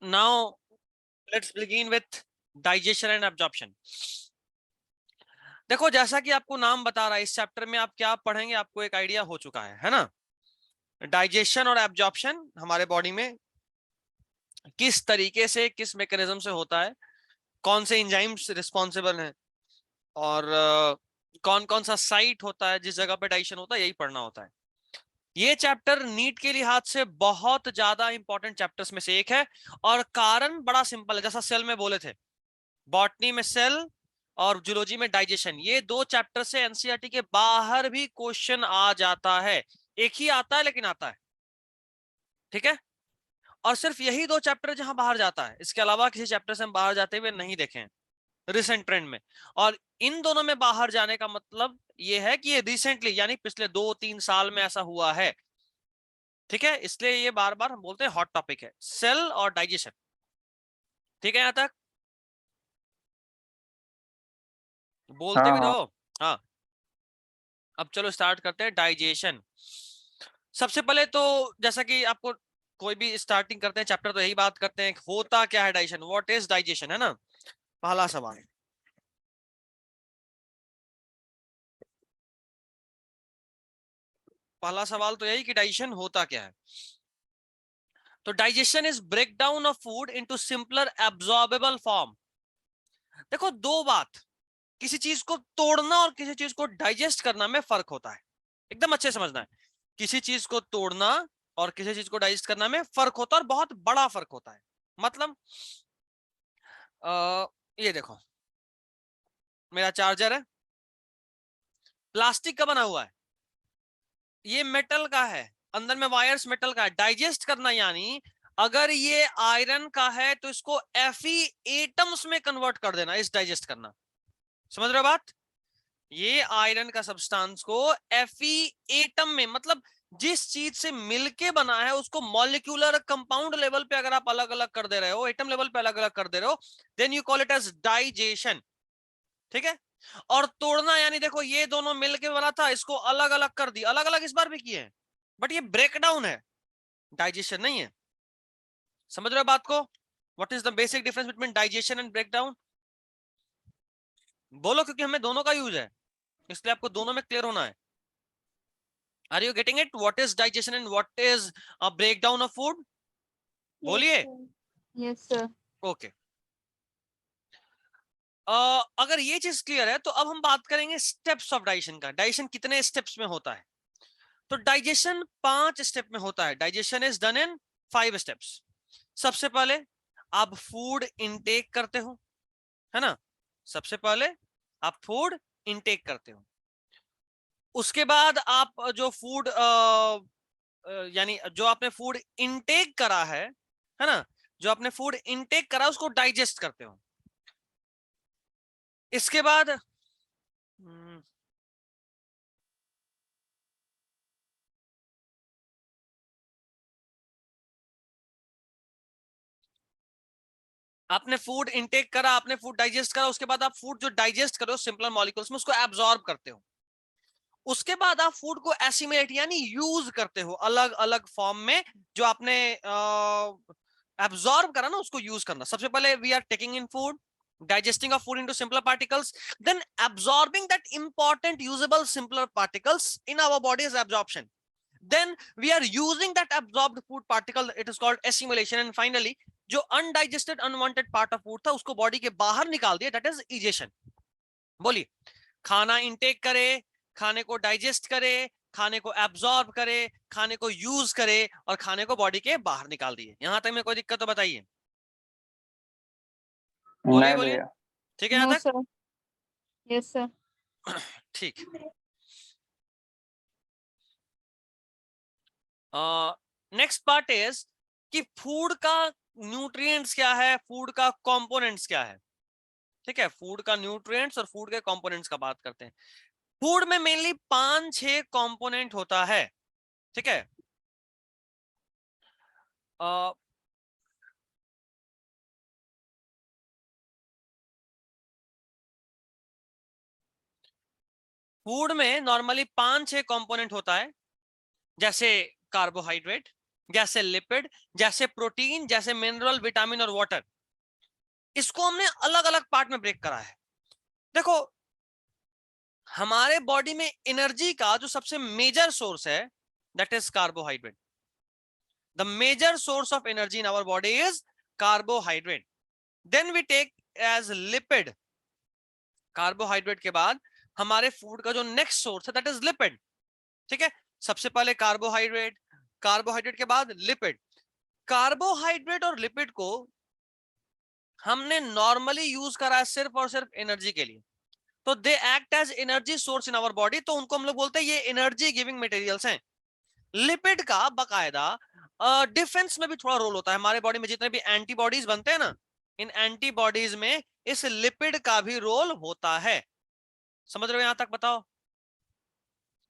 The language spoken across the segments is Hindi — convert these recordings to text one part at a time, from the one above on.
Now let's begin with digestion and absorption. देखो, जैसा कि आपको नाम बता रहा है, इस चैप्टर में आप क्या पढ़ेंगे आपको एक आइडिया हो चुका है ना। डाइजेशन और एब्जॉर्प्शन हमारे बॉडी में किस तरीके से, किस मैकेनिज्म से होता है, कौन से एंजाइम्स रिस्पॉन्सिबल हैं, और कौन कौन सा साइट होता है जिस जगह पे डाइजेशन होता है, यही पढ़ना होता है। ये चैप्टर नीट के लिहाज से बहुत ज्यादा इंपॉर्टेंट चैप्टर्स में से एक है, और कारण बड़ा सिंपल है। जैसा सेल में बोले थे, बॉटनी में सेल और जूलॉजी में डाइजेशन, ये दो चैप्टर से एनसीईआरटी के बाहर भी क्वेश्चन आ जाता है। एक ही आता है लेकिन आता है, ठीक है। और सिर्फ यही दो चैप्टर जहां बाहर जाता है, इसके अलावा किसी चैप्टर से हम बाहर जाते हुए नहीं देखे रिसेंट ट्रेंड में। और इन दोनों में बाहर जाने का मतलब ये है कि ये रिसेंटली यानी पिछले 2-3 साल में ऐसा हुआ है, ठीक है। इसलिए ये बार बार हम बोलते हैं हॉट टॉपिक है, सेल और डाइजेशन, ठीक है। यहां तक बोलते हाँ भी हाँ। रहो। हाँ, अब चलो स्टार्ट करते हैं डाइजेशन। सबसे पहले तो जैसा कि आपको कोई भी स्टार्टिंग करते हैं चैप्टर तो यही बात करते हैं, होता क्या है डाइजेशन, व्हाट इज डाइजेशन, है ना पहला सवाल। पहला सवाल तो यही कि डाइजेशन होता क्या है। तो digestion is break down of food into simpler absorbable form. देखो, दो बात, किसी चीज को तोड़ना और किसी चीज को डाइजेस्ट करना में फर्क होता है, एकदम अच्छे समझना है। किसी चीज को तोड़ना और किसी चीज को डाइजेस्ट करना में फर्क होता है, और बहुत बड़ा फर्क होता है। मतलब ये देखो, मेरा चार्जर है, प्लास्टिक का बना हुआ है, ये मेटल का है, अंदर में वायर्स मेटल का है। डाइजेस्ट करना यानी अगर ये आयरन का है तो इसको Fe एटम्स में कन्वर्ट कर देना, इस डाइजेस्ट करना। समझ रहे हो बात? ये आयरन का सब्सटेंस को Fe एटम में, मतलब जिस चीज से मिलके बना है उसको मॉलिक्यूलर कंपाउंड लेवल पे अगर आप अलग अलग कर दे रहे हो, एटम लेवल पे अलग अलग कर दे रहे हो, then you call it as digestion, ठीक है। और तोड़ना यानी देखो, ये दोनों मिलके बना था, इसको अलग अलग कर दी, अलग अलग इस बार भी किए हैं, बट ये ब्रेकडाउन है, डाइजेशन नहीं है। समझ रहे हो बात को? What is the basic difference between digestion and breakdown? बोलो, क्योंकि हमें दोनों का यूज है, इसलिए आपको दोनों में क्लियर होना है। Are you getting it? What is digestion and what is a breakdown of food? बोलिए। Yes sir. ओके, अगर ये चीज क्लियर है तो अब हम बात करेंगे स्टेप्स ऑफ डाइजेशन का। डाइजेशन कितने स्टेप्स में होता है? तो डाइजेशन 5 स्टेप में होता है। Digestion is done in 5 steps. सबसे पहले आप फूड इनटेक करते हो, है ना। सबसे पहले आप फूड इनटेक करते हो, उसके बाद आप जो फूड यानी जो आपने फूड इनटेक करा है ना, जो आपने फूड इनटेक करा उसको डाइजेस्ट करते हो। इसके बाद आपने फूड इनटेक करा, आपने फूड डाइजेस्ट करा, उसके बाद आप फूड जो डाइजेस्ट करो सिंपल मॉलिक्यूल्स में, उसको एब्जॉर्ब करते हो। उसके बाद आप फूड को एसिमिलेट यानी यूज करते हो अलग अलग फॉर्म में, जो आपने एब्जॉर्ब करा ना उसको यूज करना। सबसे पहले we are taking in food, digesting of food into simpler particles, then absorbing that important usable simpler particles in our body is absorption. Then we are using that absorbed food particle, it is called assimilation, and finally जो undigested unwanted part of food था उसको बॉडी के बाहर निकाल दिया, that is egestion. बोलिए, खाना इंटेक करे, खाने को डाइजेस्ट करे, खाने को एब्जॉर्ब करे, खाने को यूज करे, और खाने को बॉडी के बाहर निकाल दिए। यहां तक में कोई दिक्कत तो बताइए, बोलिए नहीं बोलिए, भैया। ठीक है यहां नो तक? सर। Yes sir. ठीक। नेक्स्ट पार्ट इज कि फूड का न्यूट्रिएंट्स क्या है, फूड का कंपोनेंट्स क्या है, ठीक है। फूड का न्यूट्रिएंट्स और फूड के कंपोनेंट्स का बात करते हैं। फूड में मेनली 5-6 कंपोनेंट होता है, ठीक है। फूड में नॉर्मली 5-6 कंपोनेंट होता है, जैसे कार्बोहाइड्रेट, जैसे लिपिड, जैसे प्रोटीन, जैसे मिनरल, विटामिन और वाटर। इसको हमने अलग अलग पार्ट में ब्रेक करा है। देखो, हमारे बॉडी में एनर्जी का जो सबसे मेजर सोर्स है that is carbohydrate. The major source of energy in our body is carbohydrate. Then we take as lipid. Carbohydrate के बाद हमारे फूड का जो नेक्स्ट सोर्स है दैट इज लिपिड। ठीक है, सबसे पहले कार्बोहाइड्रेट, कार्बोहाइड्रेट के बाद लिपिड। कार्बोहाइड्रेट और लिपिड को हमने नॉर्मली यूज करा है सिर्फ और सिर्फ एनर्जी के लिए, तो they act as energy source in our body, तो उनको हम लोग बोलते हैं ये एनर्जी गिविंग मटेरियल्स हैं। लिपिड का बकायदा डिफेंस में भी थोड़ा रोल होता है। हमारे बॉडी में जितने भी एंटीबॉडीज बनते हैं ना, इन एंटीबॉडीज में इस लिपिड का भी रोल होता है। समझ रहे हो यहां तक? बताओ।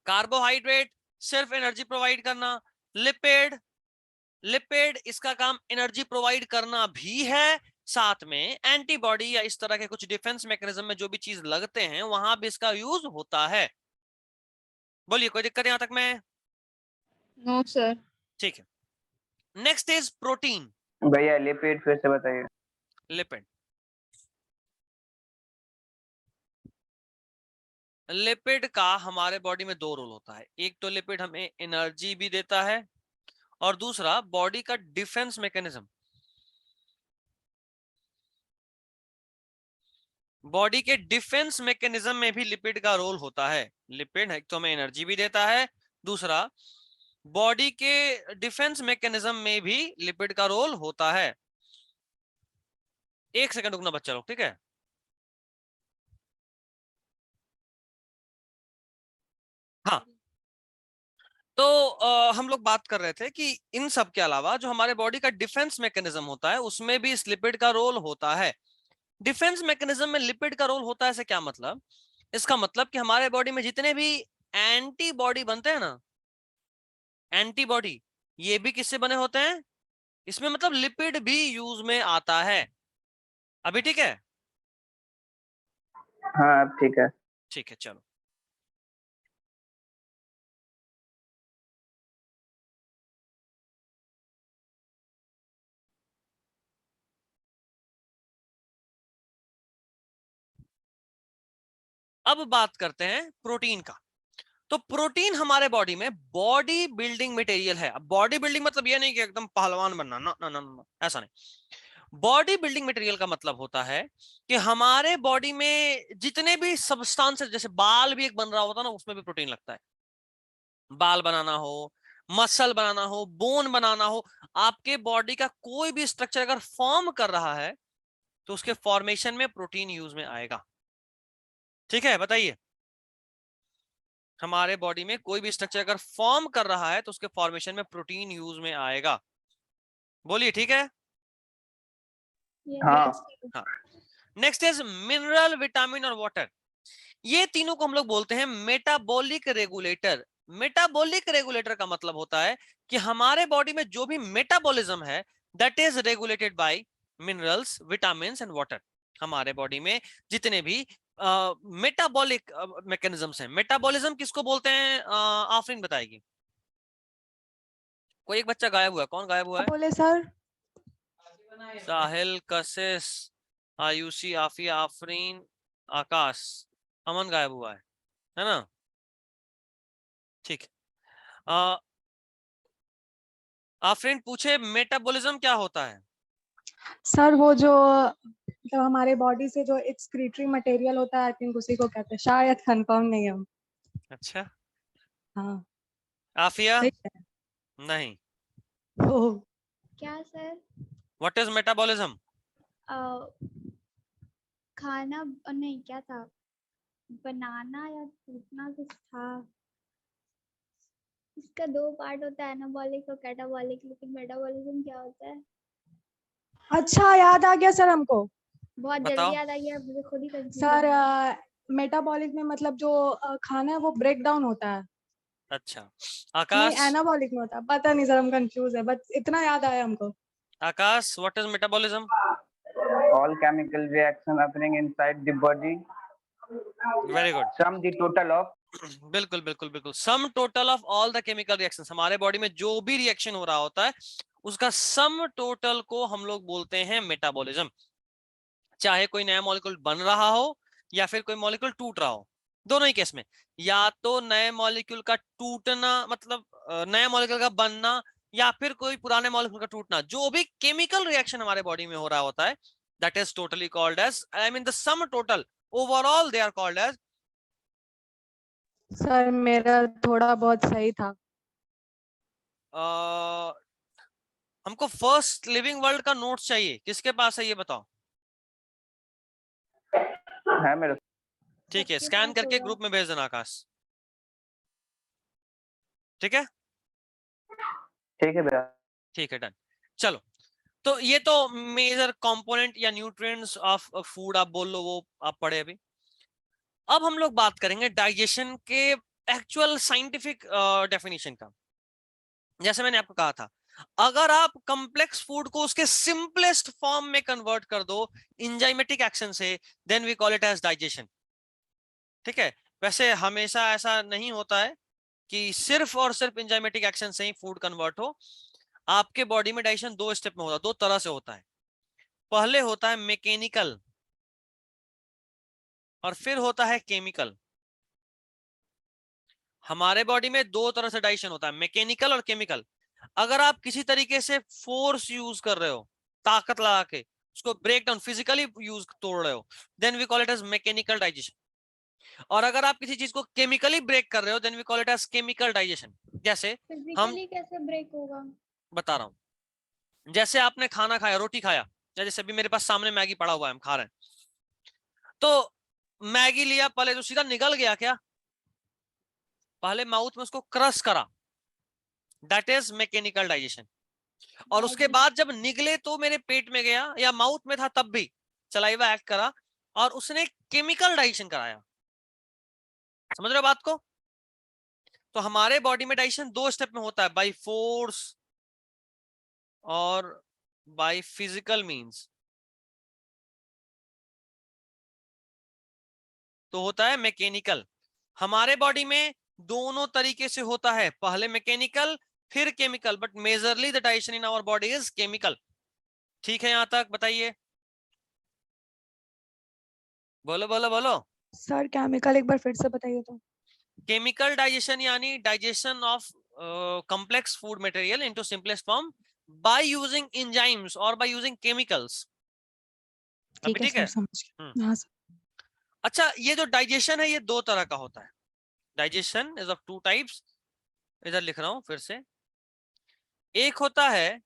कार्बोहाइड्रेट सिर्फ एनर्जी प्रोवाइड करना, लिपिड, लिपिड इसका काम एनर्जी प्रोवाइड करना भी है, साथ में एंटीबॉडी या इस तरह के कुछ डिफेंस मैकेनिज्म में जो भी चीज लगते हैं वहां भी इसका यूज होता है। बोलिए, कोई दिक्कत यहां तक में? No sir. ठीक है, नेक्स्ट इज प्रोटीन। भैया लिपिड फिर से बताइए। लिपिड, लिपिड का हमारे बॉडी में दो रोल होता है। एक तो लिपिड हमें एनर्जी भी देता है, और दूसरा बॉडी का डिफेंस मैकेनिज्म। बॉडी के डिफेंस मैकेनिज्म में भी लिपिड का रोल होता है। लिपिड एक तो हमें एनर्जी भी देता है, दूसरा बॉडी के डिफेंस मैकेनिज्म में भी लिपिड का रोल होता है। एक सेकंड रुकना बच्चा लोग, ठीक है? हाँ, तो हम लोग बात कर रहे थे कि इन सब के अलावा जो हमारे बॉडी का डिफेंस मैकेनिज्म होता है उसमें भी इस लिपिड का रोल होता है। डिफेंस मैकेनिज्म में लिपिड का रोल होता है, ऐसे क्या मतलब? इसका मतलब कि हमारे बॉडी में जितने भी एंटीबॉडी बनते हैं ना, एंटीबॉडी, ये भी किससे बने होते हैं? इसमें मतलब लिपिड भी यूज में आता है। अभी ठीक है? हाँ अब ठीक है। ठीक है, चलो। अब बात करते हैं प्रोटीन का। तो प्रोटीन हमारे बॉडी में बॉडी बिल्डिंग मटेरियल है। अब बॉडी बिल्डिंग मतलब ये नहीं कि एकदम पहलवान बनना, ना ना ना, ना ऐसा नहीं। बॉडी बिल्डिंग मटेरियल का मतलब होता है कि हमारे बॉडी में जितने भी सब्सटेंसेस, जैसे बाल भी एक बन रहा होता है ना, उसमें भी प्रोटीन लगता है। बाल बनाना हो, मसल बनाना हो, बोन बनाना हो, आपके बॉडी का कोई भी स्ट्रक्चर अगर फॉर्म कर रहा है तो उसके फॉर्मेशन में प्रोटीन यूज में आएगा। ठीक है, बताइए। हमारे बॉडी में कोई भी स्ट्रक्चर अगर फॉर्म कर रहा है तो उसके फॉर्मेशन में प्रोटीन यूज में आएगा। बोलिए, ठीक है? हाँ। हाँ। नेक्स्ट इज मिनरल, विटामिन और वाटर। ये तीनों को हम लोग बोलते हैं मेटाबॉलिक रेगुलेटर। मेटाबॉलिक रेगुलेटर का मतलब होता है कि हमारे बॉडी में जो भी मेटाबॉलिज्म है that is regulated by minerals, vitamin and water. हमारे बॉडी में जितने भी मेटाबॉलिक मैकेनिज्म्स हैं। मेटाबॉलिज्म किसको बोलते हैं? आफरीन बताएगी। कोई एक बच्चा गायब हुआ है, कौन गायब हुआ है? बोले सर? साहिल, कशिश, आयुषी, आफिया, आफरीन, आकाश, अमन गायब हुआ है ना? ठीक है। आफरीन पूछे मेटाबॉलिज्म क्या होता है? सर वो जो मतलब हमारे बॉडी से जो एक्सक्रीटरी मटेरियल होता है, आई थिंक उसी को कहते हैं, शायद कंफर्म नहीं है हम। अच्छा, हाँ आफिया? सही है। नहीं। ओह, क्या सर? What is metabolism? खाना नहीं, क्या था, बनाना या टूटना कुछ था। इसका दो पार्ट होता है, एनाबॉलिक और कैटाबॉलिक, लेकिन मेटाबॉलिज्म क्या होता है? अच्छा याद आ गया सर हमको। बहुत बताओ। जल्दी याद आ गया, मुझे खुद ही कंफ्यूज सर हो गया। मेटाबॉलिक में मतलब जो खाना है वो ब्रेक डाउन होता है। अच्छा, नहीं, आकाश? एनाबॉलिक में होता है, पता नहीं सर, हम कंफ्यूज है, बस इतना याद आया हमको। Akash, what is metabolism? All chemical reaction happening inside the body very good. sum the total of बिल्कुल बिल्कुल बिल्कुल, sum total of all the chemical reactions, हमारे बॉडी में जो भी रिएक्शन हो रहा होता है उसका सम टोटल को हम लोग बोलते हैं मेटाबॉलिज्म। चाहे कोई नया मॉलिक्यूल बन रहा हो या फिर कोई मॉलिक्यूल टूट रहा हो, दोनों ही केस में, या तो नए मॉलिक्यूल का टूटना मतलब नया मॉलिक्यूल का बनना, या फिर कोई पुराने मॉलिक्यूल का टूटना, जो भी केमिकल रिएक्शन हमारे बॉडी में हो रहा होता है, that is totally called as, I mean the sum total overall they are called as. Sir मेरा थोड़ा बहुत सही था। हमको फर्स्ट लिविंग वर्ल्ड का नोट्स चाहिए, किसके पास है ये बताओ। है मेरे। ठीक है, सबके स्कैन पास करके होगा। ग्रुप में भेज देना आकाश। ठीक है ठीक है भैया। ठीक है, डन। चलो, तो ये तो मेजर कंपोनेंट या न्यूट्रिएंट्स ऑफ फूड आप बोल लो, वो आप पढ़े अभी। अब हम लोग बात करेंगे डाइजेशन के एक्चुअल साइंटिफिक डेफिनेशन का। जैसे मैंने आपको कहा था, अगर आप कॉम्प्लेक्स फूड को उसके सिंपलेस्ट फॉर्म में कन्वर्ट कर दो इंजाइमेटिक एक्शन से, then we call it as digestion. ठीक है, वैसे हमेशा ऐसा नहीं होता है कि सिर्फ और सिर्फ इंजाइमेटिक एक्शन से ही फूड कन्वर्ट हो। आपके बॉडी में डाइजेशन दो स्टेप में होता है, दो तरह से होता है। पहले होता है मैकेनिकल और फिर होता है केमिकल। हमारे बॉडी में दो तरह से डाइजेशन होता है, मैकेनिकल और केमिकल। अगर आप किसी तरीके से फोर्स यूज कर रहे हो, ताकत लगा के उसको ब्रेक डाउन फिजिकली यूज तोड़ रहे हो, then we call it as mechanical digestion. और अगर आप किसी चीज को केमिकली ब्रेक कर रहे हो, then we call it as chemical digestion. जैसे हम, फिजिकली कैसे ब्रेक होगा? बता रहा हूं, जैसे आपने खाना खाया, रोटी खाया, या जैसे अभी मेरे पास सामने मैगी पड़ा हुआ है, हम खा रहे हैं, तो मैगी लिया, पहले तो सीधा निगल गया क्या? पहले माउथ में उसको क्रश करा, दैट इज मैकेनिकल डाइजेशन। और उसके बाद जब निगले तो मेरे पेट में गया या माउथ में था तब भी सलाइवा एक्ट करा, और उसने केमिकल डाइजेशन कराया। समझ रहे हो बात को? तो हमारे बॉडी में डाइजेशन दो स्टेप में होता है, बाय फोर्स और बाय फिजिकल मींस। तो होता है मैकेनिकल। हमारे बॉडी में दोनों तरीके से होता है, पहले मैकेनिकल फिर chemical, but majorly the digestion in our body is chemical. ठीक है, यहां तक बताइए, बोलो बोलो बोलो। सर केमिकल एक बार फिर से बताइए तो। केमिकल डाइजेशन यानी digestion of complex food material into simplest form by using enzymes or by using chemicals। अभी ठीक है ठीक सर, है। समझ गया। हाँ सर। अच्छा, ये जो डाइजेशन है ये दो तरह का होता है। Digestion is of two types, इधर लिख रहा हूं फिर से। एक होता है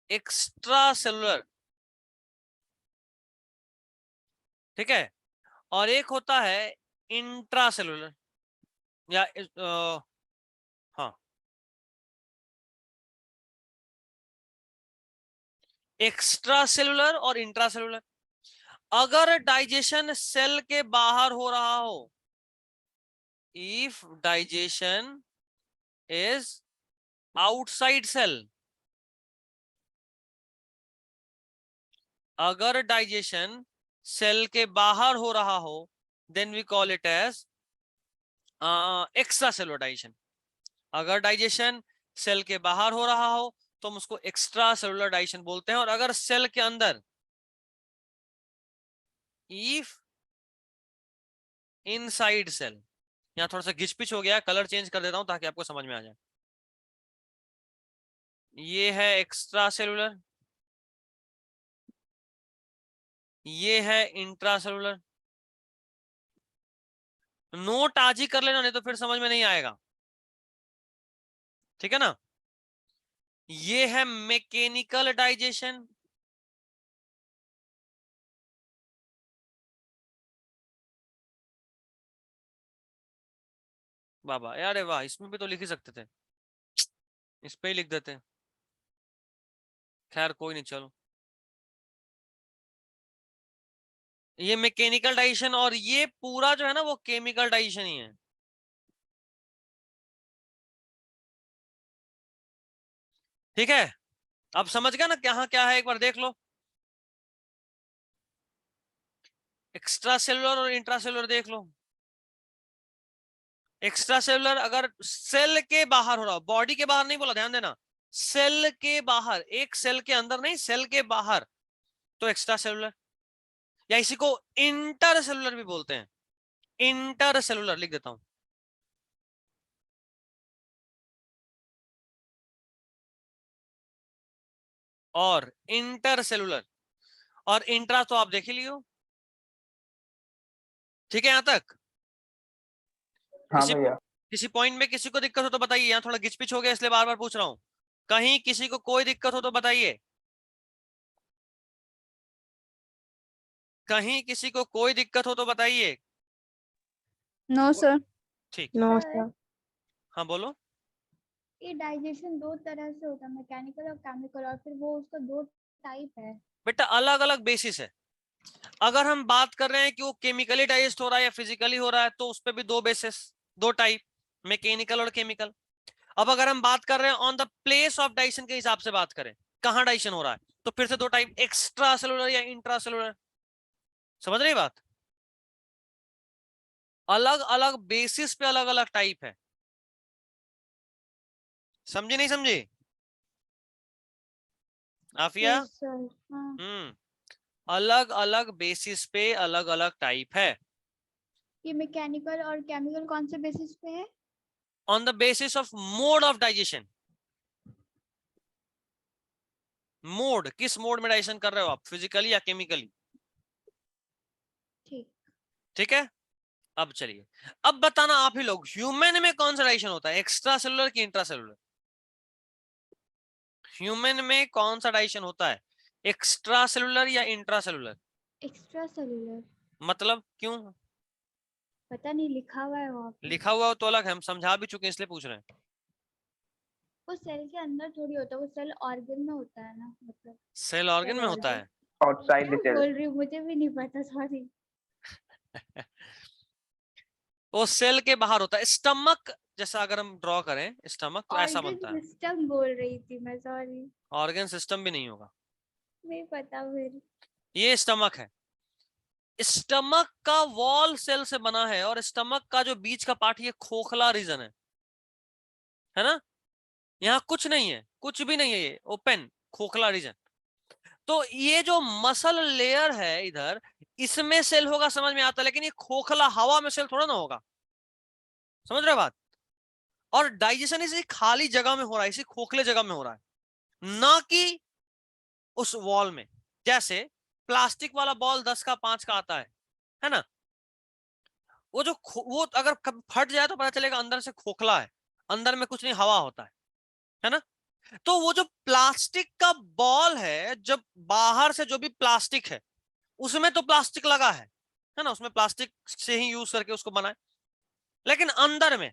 एक्स्ट्रा सेलुलर, ठीक है, और एक होता है इंट्रा सेलुलर, या हाँ, एक्स्ट्रा सेलुलर और इंट्रा सेलुलर। अगर डाइजेशन सेल के बाहर हो रहा हो, if digestion is outside cell, अगर डाइजेशन सेल के बाहर हो रहा हो, then we call it as extracellular digestion. अगर डाइजेशन सेल के बाहर हो रहा हो तो हम उसको एक्स्ट्रा सेलुलर डाइजेशन बोलते हैं। और अगर सेल के अंदर, इफ इनसाइड सेल, यहाँ थोड़ा सा घिचपिच हो गया, कलर चेंज कर देता हूं ताकि आपको समझ में आ जाए। ये है एक्स्ट्रा सेलुलर, ये है इंट्रा सेलुलर। नोट आज ही कर लेना, नहीं तो फिर समझ में नहीं आएगा। ठीक है ना? ये है मैकेनिकल डाइजेशन, बाबा यार वाह, इसमें भी तो लिख ही सकते थे, इस पे ही लिख देते। खैर कोई नहीं, चलो। ये मैकेनिकल डाइजेशन और ये पूरा जो है ना वो केमिकल डाइजेशन ही है। ठीक है, अब समझ गया ना क्या क्या है, एक बार देख लो। एक्स्ट्रा सेलुलर और इंट्रा सेलुलर देख लो। एक्स्ट्रा सेलुलर अगर सेल के बाहर हो रहा हो, बॉडी के बाहर नहीं बोला, ध्यान देना, सेल के बाहर, एक सेल के अंदर नहीं, सेल के बाहर, तो एक्स्ट्रा सेलुलर, या इसी को इंटर सेलुलर भी बोलते हैं। इंटर सेलुलर लिख देता हूं। और इंटर सेलुलर और इंट्रा तो आप देख ही लियो। ठीक है यहां तक? हाँ किसी भैया। किसी पॉइंट में किसी को दिक्कत हो तो बताइए। यहाँ थोड़ा गिचपिच हो गया इसलिए बार बार पूछ रहा हूं। कहीं किसी को कोई दिक्कत हो तो बताइए। कहीं किसी को कोई दिक्कत हो तो बताइए। No sir. ठीक, नो सर, सर। हाँ बोलो। ये डाइजेशन दो तरह से होता है, मैकेनिकल और केमिकल, और फिर वो उसका दो टाइप है। बेटा अलग अलग बेसिस है। अगर हम बात कर रहे हैं कि वो केमिकली डाइजेस्ट हो रहा है या फिजिकली हो रहा है, तो उस पर भी दो बेसिस, दो टाइप, मैकेनिकल और केमिकल। अब अगर हम बात कर रहे हैं on the place of digestion के हिसाब से बात करें, कहां डाइजेशन हो रहा है, तो फिर से दो टाइप, एक्स्ट्रा सेलुलर या इंट्रा सेलुलर। समझ रही बात? अलग अलग बेसिस पे अलग अलग टाइप है। समझी नहीं समझी आफिया? Yes sir. हाँ, अलग अलग बेसिस पे अलग अलग टाइप है। ये मैकेनिकल और केमिकल कौन से बेसिस पे है? On the basis of mode of digestion. Mode, किस मोड में डाइजेशन कर रहे हो आप, फिजिकली या केमिकली? ठीक। ठीक है। अब चलिए, अब बताना आप ही लोग, ह्यूमन में कौन सा डाइजेशन होता है, एक्स्ट्रा सेलुलर की इंट्रा सेलुलर? ह्यूमन में कौन सा डाइजेशन होता है, एक्स्ट्रा सेलुलर या इंट्रा सेलुलर? Extra cellular. मतलब क्यों? पता नहीं, लिखा हुआ है वहाँ पे। लिखा हुआ हो तो अलग है, हम समझा भी चुके हैं इसलिए पूछ रहे हैं। वो सेल के अंदर थोड़ी होता है, वो सेल ऑर्गन में होता है ना, मतलब सेल ऑर्गन सेल में होता ऑर्गन। है। आउटसाइड क्या द सेल। बोल रही हूँ, मुझे भी नहीं पता, सॉरी। वो सेल के बाहर होता है। स्टमक जैसा अगर हम ड्रॉ करें स्टमक, तो ऐसा ऑर्गन बनता है। सिस्टम बोल रही थी मैं, सॉरी। ऑर्गन सिस्टम भी नहीं होगा, नहीं पता फिर। ये स्टमक है। स्टमक का वॉल सेल से बना है, और स्टमक का जो बीच का पार्ट, ये खोखला रीजन है ना? यहाँ कुछ नहीं है, कुछ भी नहीं है, ये ओपन खोखला रीजन। तो ये जो मसल लेयर है इधर, इसमें सेल होगा, समझ में आता है, लेकिन ये खोखला हवा में सेल थोड़ा ना होगा। समझ रहे हो बात? और डाइजेशन इसी खाली जगह में हो रहा है, इसी खोखले जगह में हो रहा है, ना कि उस वॉल में। जैसे प्लास्टिक वाला बॉल 10 का 5 का आता है ना? वो जो वो अगर फट जाए तो पता चलेगा अंदर से खोखला है, अंदर में कुछ नहीं, हवा होता है ना? तो वो जो प्लास्टिक का बॉल है, जब बाहर से जो भी प्लास्टिक है, उसमें तो प्लास्टिक लगा है ना, उसमें प्लास्टिक से ही यूज करके उसको बनाए, लेकिन अंदर में,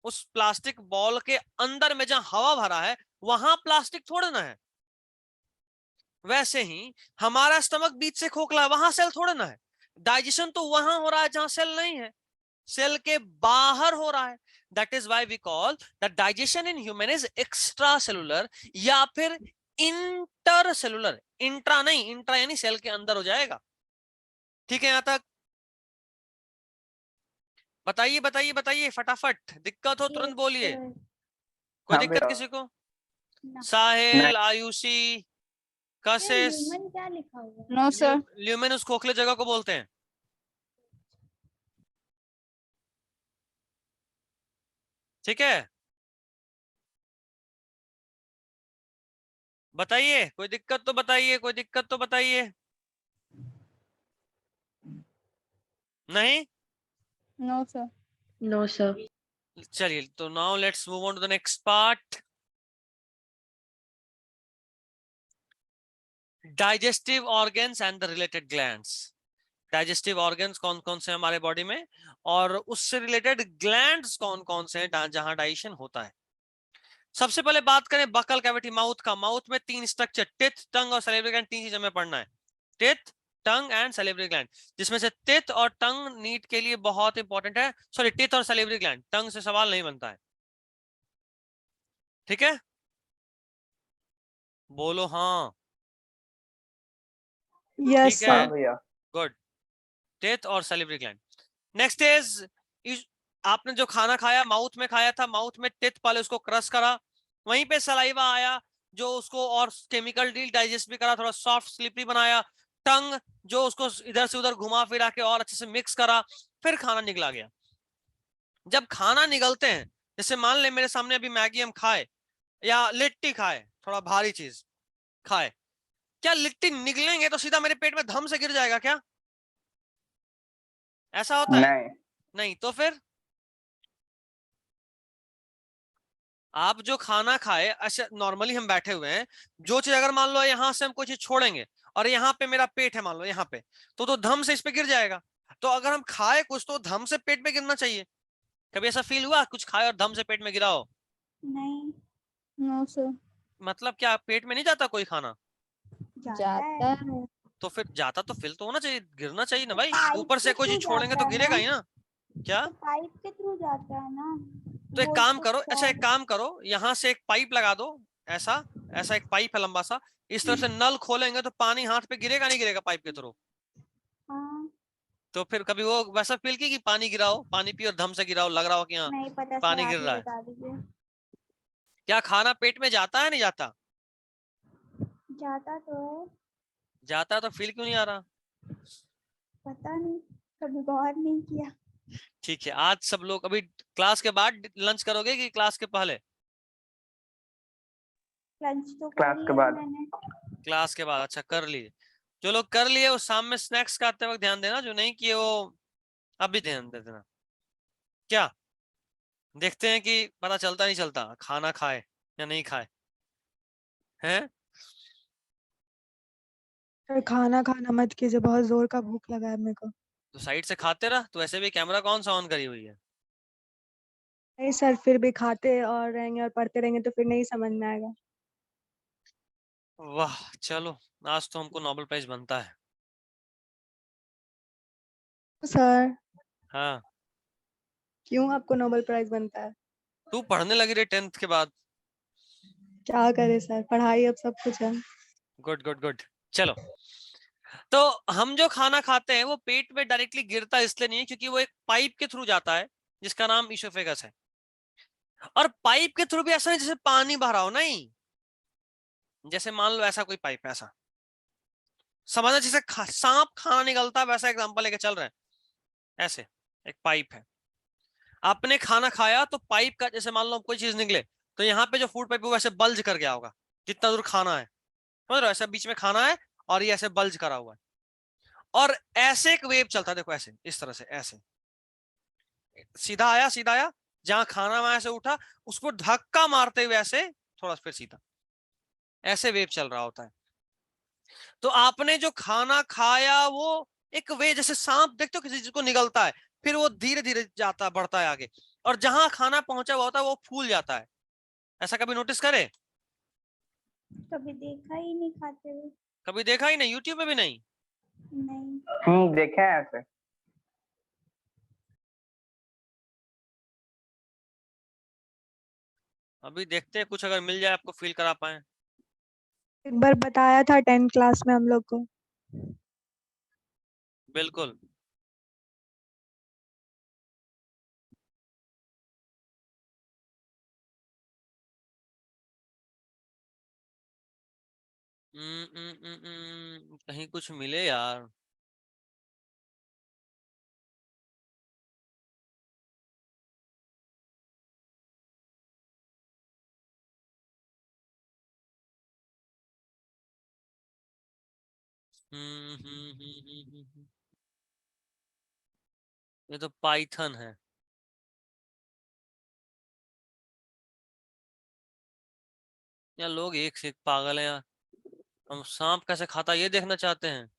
उस प्लास्टिक बॉल के अंदर में जहां हवा भरा है, वहां प्लास्टिक थोड़ा ना है। वैसे ही हमारा स्टमक बीच से खोखला है, वहां सेल थोड़ा ना है। डाइजेशन तो वहां हो रहा है जहां सेल नहीं है, सेल के बाहर हो रहा है। That is why we call the digestion in human is extracellular या फिर इंटर सेलुलर। इंट्रा नहीं, इंट्रा यानी सेल के अंदर हो जाएगा। ठीक है यहां तक? बताइए बताइए बताइए फटाफट, दिक्कत हो तुरंत यस बोलिए। सर। कोई हाँ दिक्कत भैया। किसी को? ना। साहिल, आयुषी, ये कशिश। ह्यूमन क्या लिखा हुआ है? No sir. ल्यूमेन उस खोखले जगह को बोलते हैं। ठीक है, बताइए, कोई दिक्कत तो बताइए, कोई दिक्कत तो बताइए। नहीं? No sir. No, sir. चलिए, तो now let's move on to the next part. Digestive organs and the related glands. Digestive organs कौन कौन से हमारे बॉडी में, और उससे रिलेटेड ग्लैंड्स कौन कौन से हैं जहां डाइजेशन होता है। सबसे पहले बात करें बकल कैविटी, माउथ का। माउथ में 3 स्ट्रक्चर, टिथ, टंग और सैलिवरी ग्लैंड, 3 चीजें हमें पढ़ना है, teeth, tongue and salivary gland, जिसमें से टिथ और टंग नीट के लिए बहुत इंपॉर्टेंट है। सॉरी, टिथ और सैलिवरी ग्लैंड, टंग से सवाल नहीं बनता है। ठीक है, बोलो हाँ। यस ठीक सर। है, हाँ भैया। गुड। टेथ और सैलिवरी ग्लैंड। नेक्स्ट इज आपने जो खाना खाया माउथ में खाया था, माउथ में टेथ पहले उसको क्रश करा, वहीं पे सलाइवा आया जो उसको और केमिकल डील डाइजेस्ट भी करा, थोड़ा सॉफ्ट स्लिपरी बनाया। टंग जो उसको इधर से उधर घुमा फिरा के और अच्छे से मिक्स करा, फिर खाना निकला गया। जब खाना निकलते हैं, जैसे मान ले मेरे सामने अभी मैगी हम खाए या लिट्टी खाए, थोड़ा भारी चीज खाए, क्या लिट्टी निकलेंगे तो सीधा मेरे पेट में धम से गिर जाएगा क्या? ऐसा होता है? नहीं। नहीं। तो फिर आप जो खाना खाए, अच्छा नॉर्मली हम बैठे हुए हैं, जो चीज अगर मान लो यहाँ से हम कोई चीज छोड़ेंगे और यहाँ पे मेरा पेट है मान लो यहाँ पे, तो धम से इस पे गिर जाएगा। तो अगर हम खाए कुछ तो धम से पेट में गिरना चाहिए। कभी ऐसा फील हुआ कुछ खाए और धम से पेट में गिरा हो? नहीं, नो सर। मतलब क्या पेट में नहीं जाता कोई खाना? जाता है। तो फिर जाता तो फील तो होना चाहिए, गिरना चाहिए ना भाई। पाइप ऊपर से के कोई थ्रू चीज छोड़ेंगे तो जाता है गिरेगा ना, ही ना। क्या? तो पाइप के थ्रू जाता है ना। तो एक वो काम तो करो, अच्छा एक शायद- काम करो, यहाँ से एक पाइप लगा दो, ऐसा ऐसा एक पाइप है लंबा सा, इस तरफ से नल खोलेंगे तो पानी हाथ पे गिरेगा नहीं गिरेगा पाइप के थ्रू? हाँ, तो फिर कभी वो वैसा फील की कि पानी गिरा हो, पानी पियो और धम से गिरा हो, लग रहा हो कि हाँ नहीं पता सर, पानी आप गिर ही रहा है? बता दीजिए। क्या खाना पेट में जाता है नहीं जाता? जाता तो है। जाता है तो फील क्यों नहीं आ रहा? पता नहीं, कभी गौर नहीं किया। ठीक है, आज सब लोग अभी क्लास के बाद लंच करोगे कि क्लास के पहले? लंच तो कर क्लास के लिया बाद। मैंने। क्लास के बाद, अच्छा कर लिए। जो लोग कर लिए वो शाम में स्नैक्स खाते वक्त ध्यान देना, जो नहीं किए वो अभी ध्यान दे देना। क्या देखते हैं कि पता चलता नहीं चलता खाना खाए या नहीं खाए हैं? सर खाना खाना मत कीजिए, बहुत जोर का भूख लगा है मेरे को। तो साइड से खाते रह, तो ऐसे भी कैमरा कौन सा ऑन करी हुई है? नहीं सर, फिर भी खाते और रहेंगे और पढ़ते रहेंगे तो फिर नहीं समझ में आएगा। वाह चलो, आज तो हमको नोबेल प्राइज बनता है। सर हाँ, क्यों आपको नोबेल प्राइज बनता है? तू पढ़ने लगी रही 10th के बाद। क्या करे सर, पढ़ाई अब सब कुछ है। Good good good. चलो, तो हम जो खाना खाते हैं वो पेट में डायरेक्टली गिरता इसलिए नहीं है क्योंकि वो एक पाइप के थ्रू जाता है जिसका नाम ईसोफेगस है। और पाइप के थ्रू भी ऐसा नहीं जैसे पानी भरा हो, नहीं। जैसे मान लो ऐसा कोई पाइप है, ऐसा समझना, जैसे सांप खाना निकलता है वैसा एग्जांपल लेके चल रहे हैं। ऐसे एक पाइप है, आपने खाना खाया तो पाइप का जैसे मान लो कोई चीज निकले, तो यहाँ पे जो फूड पाइप है वो ऐसे बल्ज कर गया होगा जितना दूर खाना है, समझ रहे हो? ऐसा बीच में खाना है और ये ऐसे बल्ज करा हुआ है, और ऐसे एक वेव चलता है, देखो ऐसे इस तरह से, ऐसे सीधा आया जहां खाना वहां से उठा, उसको धक्का मारते हुए ऐसे थोड़ा फिर सीधा, ऐसे वेव चल रहा होता है। तो आपने जो खाना खाया वो एक वे, जैसे सांप देखते हो किसी चीज को निगलता है, फिर वो धीरे धीरे जाता बढ़ता है आगे, और जहां खाना पहुंचा हुआ होता है वो फूल जाता है। ऐसा कभी नोटिस करे? कभी देखा ही नहीं खाते हुए। कभी देखा ही नहीं, यूट्यूब में भी नहीं? नहीं। देखे हैं ऐसे। अभी देखते हैं कुछ अगर मिल जाए आपको फील करा पाए। एक बार बताया था 10th क्लास में हम लोग को। बिल्कुल। कहीं कुछ मिले यार। ये तो पाइथन है। यार लोग एक से एक पागल है यार। हम सांप कैसे खाता ये देखना चाहते हैं।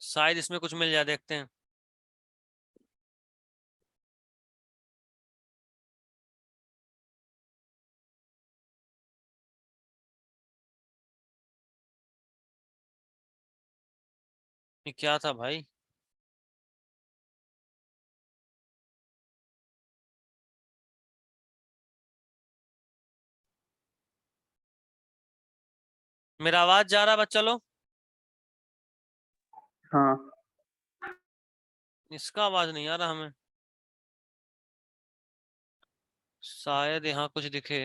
शायद इसमें कुछ मिल जाए, देखते हैं। ये क्या था भाई? मेरा आवाज जा रहा है बच्चा लोग? हाँ इसका आवाज नहीं आ रहा हमें, शायद यहाँ कुछ दिखे।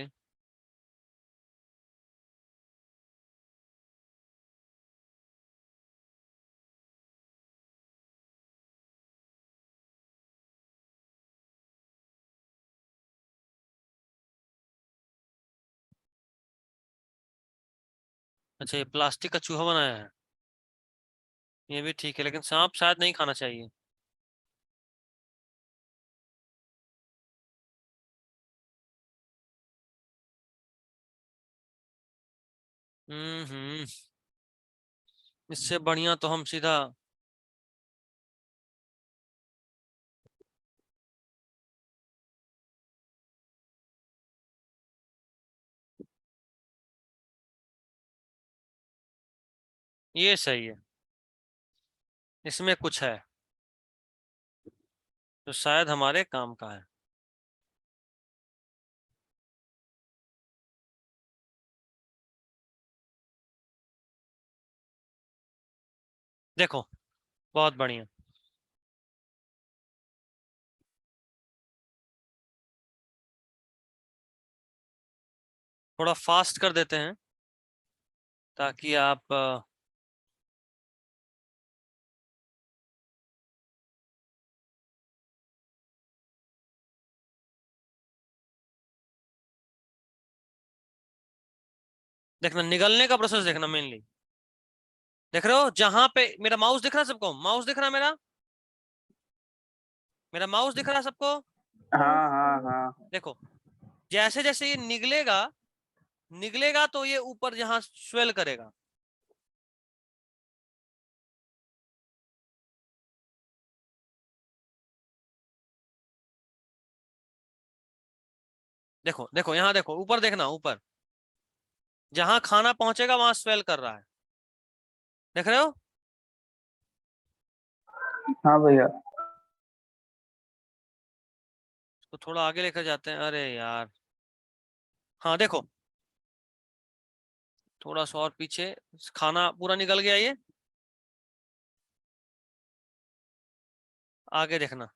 अच्छा, ये प्लास्टिक का चूहा बनाया है, ये भी ठीक है, लेकिन सांप शायद नहीं खाना चाहिए। हम्म, इससे बढ़िया तो हम सीधा ये सही है, इसमें कुछ है जो शायद हमारे काम का है। देखो, बहुत बढ़िया। थोड़ा फास्ट कर देते हैं ताकि आप देखना, निगलने का प्रोसेस देखना मेनली। देख रहे हो जहां पे मेरा माउस दिख रहा है सबको, माउस दिख रहा है मेरा, मेरा माउस दिख रहा है सबको। हाँ हाँ हाँ देखो, जैसे जैसे ये निगलेगा निगलेगा तो ये ऊपर जहां स्वेल करेगा। देखो देखो यहाँ देखो, ऊपर देखना, ऊपर जहां खाना पहुंचेगा वहां स्वेल कर रहा है, देख रहे हो? हाँ भैया। तो थोड़ा आगे लेकर जाते हैं, अरे यार, हाँ देखो, थोड़ा सा और पीछे, खाना पूरा निकल गया ये। आगे देखना,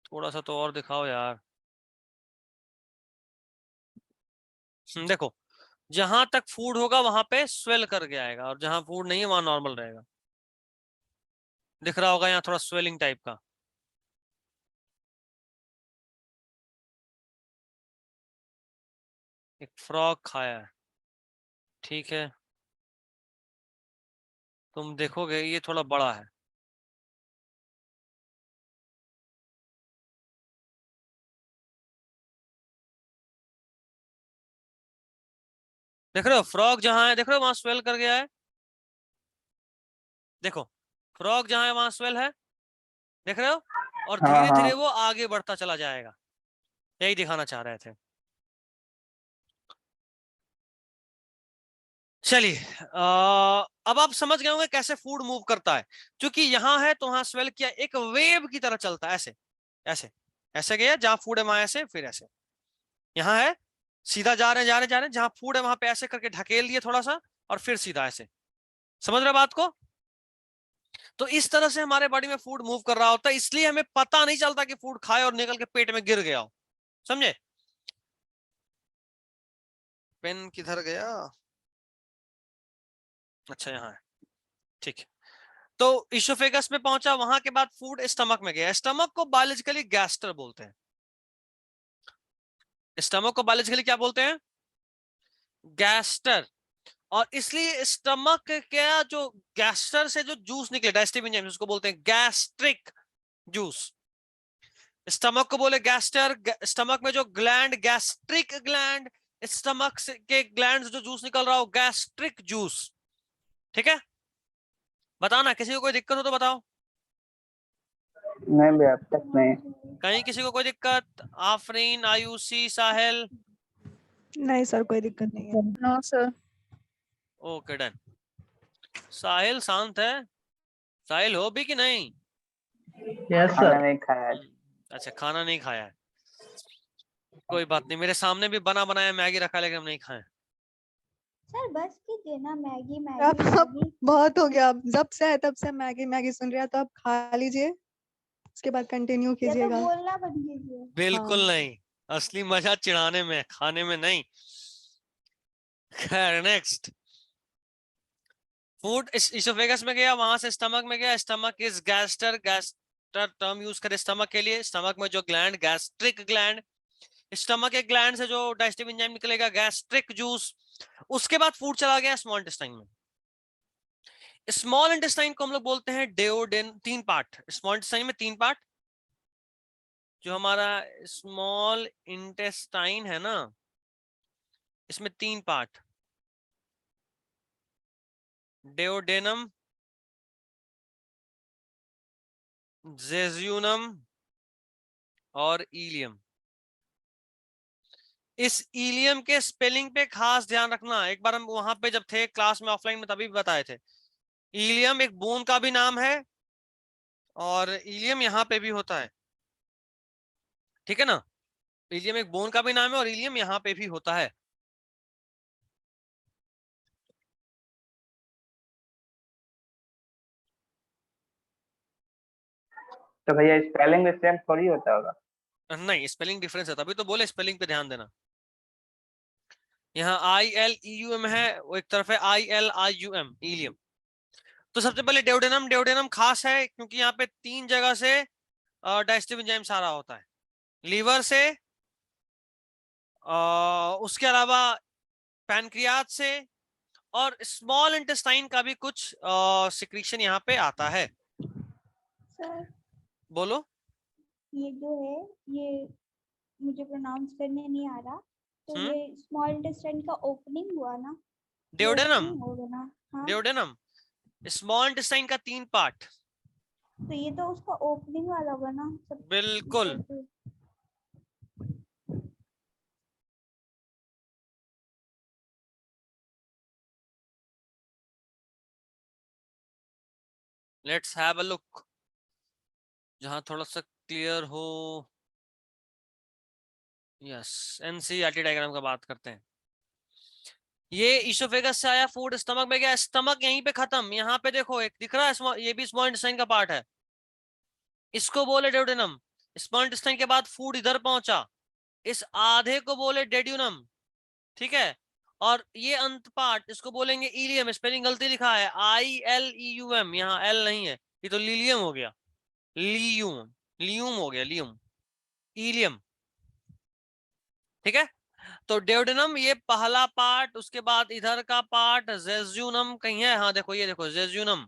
थोड़ा सा तो और दिखाओ यार। देखो, जहां तक फूड होगा वहां पे स्वेल करके आएगा, और जहां फूड नहीं है वहां नॉर्मल रहेगा। दिख रहा होगा यहाँ थोड़ा स्वेलिंग टाइप का। एक फ्रॉग खाया है, ठीक है, तुम देखोगे ये थोड़ा बड़ा है। देख रहे हो फ्रॉग जहां है, देख रहे हो वहां स्वेल कर गया है। देखो, फ्रॉग जहां है वहां स्वेल है, देख रहे हो? और हाँ धीरे धीरे हाँ वो आगे बढ़ता चला जाएगा, यही दिखाना चाह रहे थे। चलिए, अब आप समझ गए होंगे कैसे फूड मूव करता है। क्योंकि यहाँ है तो वहां स्वेल किया, एक वेव की तरह चलता है, ऐसे ऐसे ऐसे गया, जहां फूड है वहां ऐसे, फिर ऐसे। यहाँ है, सीधा जा रहे जा रहे जा रहे, जहां फूड है वहां पे ऐसे करके ढकेल दिए थोड़ा सा, और फिर सीधा ऐसे। समझ रहे बात को? तो इस तरह से हमारे बॉडी में फूड मूव कर रहा होता है, इसलिए हमें पता नहीं चलता कि फूड खाए और निकल के पेट में गिर गया हो। समझे? पेन किधर गया? अच्छा, यहाँ है, ठीक है। तो इशोफेगस में पहुंचा, वहां के बाद फूड स्टमक में गया। स्टमक को बायोलॉजिकली गैस्टर बोलते हैं। स्टमक को बायोलॉजिकली क्या बोलते हैं? गैस्टर। और इसलिए स्टमक क्या, जो गैस्टर से जो जूस निकले, डाइजेस्टिव एंजाइम, उसको बोलते हैं गैस्ट्रिक जूस। स्टमक को बोले गैस्टर, स्टमक में जो ग्लैंड, गैस्ट्रिक ग्लैंड, स्टमक के ग्लैंड जो जूस निकल रहा हो, गैस्ट्रिक जूस। ठीक है, बताना किसी को कोई दिक्कत हो तो बताओ। नहीं भैया, अब तक नहीं। कहीं किसी को कोई दिक्कत? आफरीन, आयुषी, साहिल? नहीं सर, कोई दिक्कत नहीं है। No sir. Okay, done. Sahil शांत है, साहिल हो भी कि नहीं? यस खाना सर। नहीं खाया आज। अच्छा, खाना नहीं खाया है, कोई बात नहीं, मेरे सामने भी बना बनाया मैगी रखा, लेकिन हम नहीं खाए। सर बस कीजिए ना, मैगी अब मैगी मैगी। बहुत हो गया, अब जब से है तब से मैगी मैगी सुन रहे हैं, तो अब खा लीजिए, उसके बाद कंटिन्यू या तो कीजिएगा। बोलना बंद कीजिए। बिल्कुल हाँ। नहीं, असली मजा चिढ़ाने में, खाने में नहीं। खैर नेक्स्ट, फूड इसोफेगस में गया, वहां से स्टमक में गया। स्टमक इज गैस्टर, गैस्टर टर्म यूज करे स्टमक के लिए। स्टमक में जो ग्लैंड, गैस्ट्रिक ग्लैंड, स्टमक के ग्लैंड से जो डाइजेस्टिव एंजाइम निकलेगा, गैस्ट्रिक जूस। उसके बाद फूड चला गया स्मॉल इंटेस्टाइन में। स्मॉल इंटेस्टाइन को हम लोग बोलते हैं डेओडेन, 3 पार्ट स्मॉल इंटेस्टाइन में, 3 पार्ट। जो हमारा स्मॉल इंटेस्टाइन है ना, इसमें 3 पार्ट, डेओडेनम, जेजुनम और इलियम। इस इलियम के स्पेलिंग पे खास ध्यान रखना, एक बार हम वहां पे जब थे क्लास में ऑफलाइन में तभी बताए थे। इलियम एक बोन का भी नाम है, और इलियम यहाँ पे भी होता है, ठीक है ना। इलियम एक बोन का भी नाम है और इलियम यहाँ पे भी होता है। तो भैया स्पेलिंग सेम थोड़ी होता होगा। नहीं, स्पेलिंग डिफरेंस है, तभी तो बोले स्पेलिंग पे ध्यान देना। यहाँ ILEUM है, वो एक तरफ है ILIUM, इलियम। तो सबसे पहले डेओडेनम, डेओडेनम खास है क्योंकि यहाँ पे 3 जगह से डाइजेस्टिव एंजाइम सारा होता है। लीवर से, उसके अलावा पैनक्रियाज से, और स्मॉल इंटेस्टाइन का भी कुछ सिक्रीशन यहाँ पे आता है। सर बोलो। ये जो है, ये मुझे प्रोनाउंस करने नहीं आ रहा, तो ये स्मॉल इंटेस्टाइन का ओपनिंग हुआ ना? डेओडेनम, ओपनिंग होगा ना? हाँ, डेओडेनम स्मॉल इंटेस्टाइन का 3 पार्ट। तो ये तो उसका ओपनिंग वाला होगा ना सब? बिल्कुल। लेट्स हैव अ लुक, जहां थोड़ा सा क्लियर हो। यस, NCERT डायग्राम का बात करते हैं। ये इसोफेगस से आया, फूड स्टमक में गया, स्टमक यहीं पे खत्म। यहाँ पे देखो एक दिख रहा है, ये भी स्मॉल इंटेस्टाइन का पार्ट है, इसको बोले डेओडेनम। स्मॉल इंटेस्टाइन के बाद फूड इधर पहुंचा, इस आधे को बोले डेड्यूनम, ठीक है। और ये अंत पार्ट, इसको बोलेंगे इलियम। स्पेलिंग गलती लिखा है ILEUM, यहाँ L नहीं है, ये तो लिलियम हो गया, लियूम, लियूम हो गया, लियूम, इलियम, ठीक है। तो डेओडेनम ये पहला पार्ट, उसके बाद इधर का पार्ट जेजुनम कहीं है, हाँ देखो, ये देखो जेजुनम,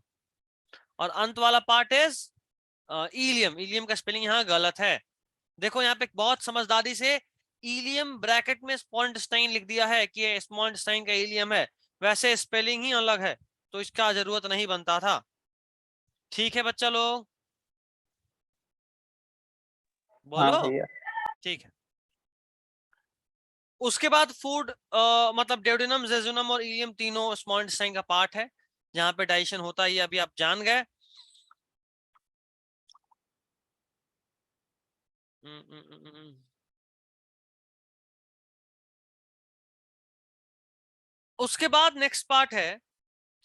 और अंत वाला पार्ट इज इलियम। इलियम का स्पेलिंग यहाँ गलत है, देखो यहाँ पे बहुत समझदारी से इलियम ब्रैकेट में स्मॉल इंटेस्टाइन लिख दिया है कि ये स्मॉल इंटेस्टाइन का इलियम है, वैसे स्पेलिंग ही अलग है, तो इसका जरूरत नहीं बनता था। ठीक है बच्चा लोग, हाँ बोलो। भैया। ठीक है, उसके बाद फूड, मतलब डेओडेनम, जेजुनम और इलियम तीनों स्मॉल इंटेस्टाइन का पार्ट है, जहां पे डाइजेशन होता है, ये अभी आप जान गए। उसके बाद नेक्स्ट पार्ट है,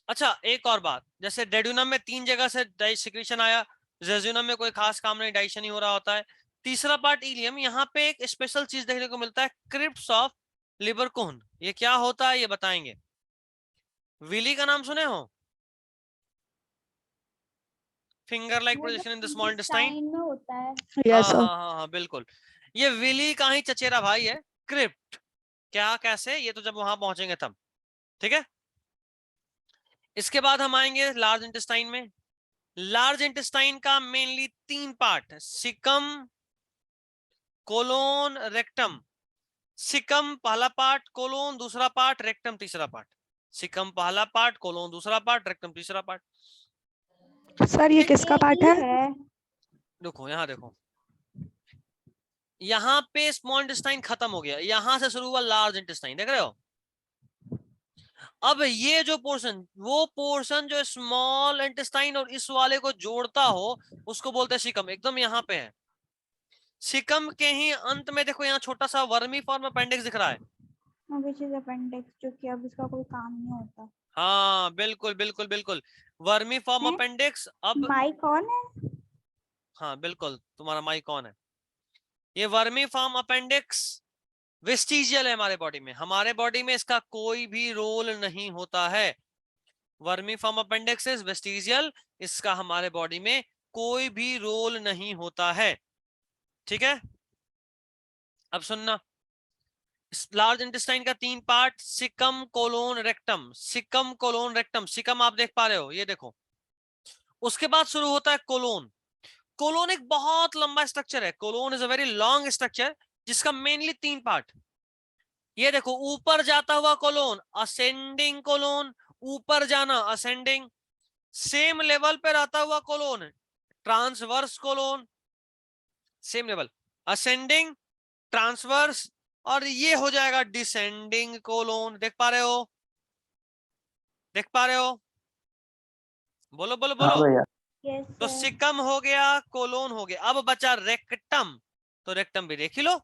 अच्छा एक और बात, जैसे डेड्यूनम में 3 जगह से सिक्रीशन आया, जेजुनम में कोई खास काम नहीं, डाइजेशन ही हो रहा होता है। तीसरा पार्ट इलियम, यहाँ पे एक स्पेशल चीज देखने को मिलता है, क्रिप्स ऑफ लिवर कोन। ये क्या होता है ये बताएंगे। विली का नाम सुने हो? फिंगर लाइक वो पोजीशन इन द जब स्मॉल इंटेस्टाइन। इंटेस्टाइन में होता है। Yes sir. हाँ, बिल्कुल। ये विली का ही चचेरा भाई है, क्रिप्ट। क्या, कैसे, ये तो जब वहां पहुंचेंगे तब, ठीक है। इसके बाद हम आएंगे लार्ज इंटेस्टाइन में। लार्ज इंटेस्टाइन का mainly 3 part, caecum, colon, rectum. Caecum पहला पार्ट, कोलोन दूसरा पार्ट, रेक्टम तीसरा पार्ट। सिकम पहला पार्ट, कोलोन दूसरा पार्ट, रेक्टम तीसरा पार्ट। सर ये किसका एक पार्ट ही है? है। देखो यहाँ देखो, यहाँ पे स्मॉल इंटेस्टाइन खत्म हो गया, यहां से शुरू हुआ लार्ज इंटेस्टाइन, देख रहे हो। अब ये जो पोर्शन, वो पोर्शन जो स्मॉल इंटेस्टाइन और इस वाले को जोड़ता हो, उसको बोलते हैं सिकम, एकदम यहाँ पे है। सिकम के ही अंत में देखो, यहाँ छोटा सा वर्मी फॉर्म अपेंडिक्स दिख रहा है, विच इज अपेंडिक्स, जो कि अब इसका कोई काम नहीं होता। हाँ बिल्कुल बिल्कुल बिल्कुल, वर्मी फॉर्म हैं? अपेंडिक्स। अब माई कौन है? हाँ बिल्कुल, तुम्हारा माई कौन है? ये वर्मी फॉर्म अपेंडिक्स वेस्टिजियल है हमारे बॉडी में। हमारे बॉडी में इसका कोई भी रोल नहीं होता है। Vermi form appendix is vestigial, इसका हमारे बॉडी में कोई भी रोल नहीं होता है। ठीक है, अब सुनना। लार्ज इंटेस्टाइन का 3 part, caecum colon rectum. Caecum colon rectum, caecum आप देख पा रहे हो, ये देखो। उसके बाद शुरू होता है कोलोन। कोलोन एक बहुत लंबा स्ट्रक्चर है। Colon is a very long structure जिसका मेनली 3 पार्ट। ये देखो, ऊपर जाता हुआ कोलोन असेंडिंग कोलोन, ऊपर जाना असेंडिंग। सेम लेवल पे रहता हुआ colon transverse colon, same level ascending transverse, और ये हो जाएगा डिसेंडिंग कोलोन। देख पा रहे हो? देख पा रहे हो? बोलो बोलो हाँ बोलो। भैया। यस तो सर। सिकम हो गया, कोलोन हो गया, अब बचा रेक्टम। तो रेक्टम भी देख ही लो।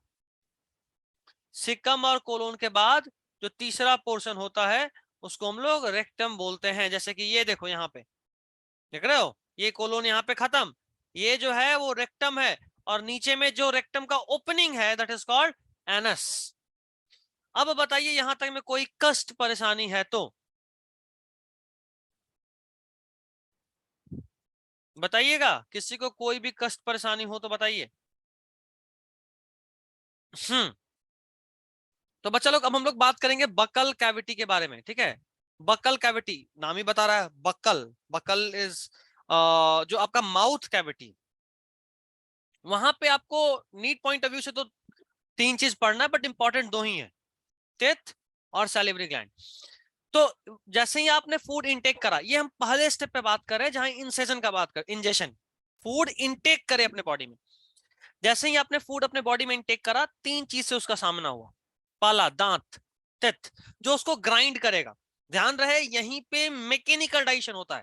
सिकम और कोलोन के बाद जो तीसरा पोर्शन होता है उसको हम लोग रेक्टम बोलते हैं। जैसे कि ये देखो, यहाँ पे देख रहे हो, ये कोलोन यहाँ पे खत्म, ये जो है वो रेक्टम है, और नीचे में जो रेक्टम का ओपनिंग है दैट इज कॉल्ड एनस। अब बताइए यहां तक में कोई कष्ट परेशानी है तो बताइएगा। किसी को कोई भी कष्ट परेशानी हो तो बताइए। तो बच्चा लोग, अब हम लोग बात करेंगे बकल कैविटी के बारे में। ठीक है, बकल कैविटी नाम ही बता रहा है, बकल। बकल इज जो आपका माउथ कैविटी। वहां पे आपको नीट पॉइंट ऑफ व्यू से तो 3 चीज पढ़ना है, बट इंपॉर्टेंट 2 ही है, टेथ और सैलिवरी ग्लैंड। तो जैसे ही आपने फूड इनटेक करा, ये हम पहले स्टेप पे बात कर रहे हैं जहां इंसेजन का बात कर, इंजेशन, फूड इनटेक करे अपने बॉडी में। जैसे ही आपने फूड अपने बॉडी में इनटेक करा, 3 चीज से उसका सामना हुआ। पहला दांत, टेथ, जो उसको ग्राइंड करेगा। ध्यान रहे यहीं पे मैकेनिकल डाइजेशन होता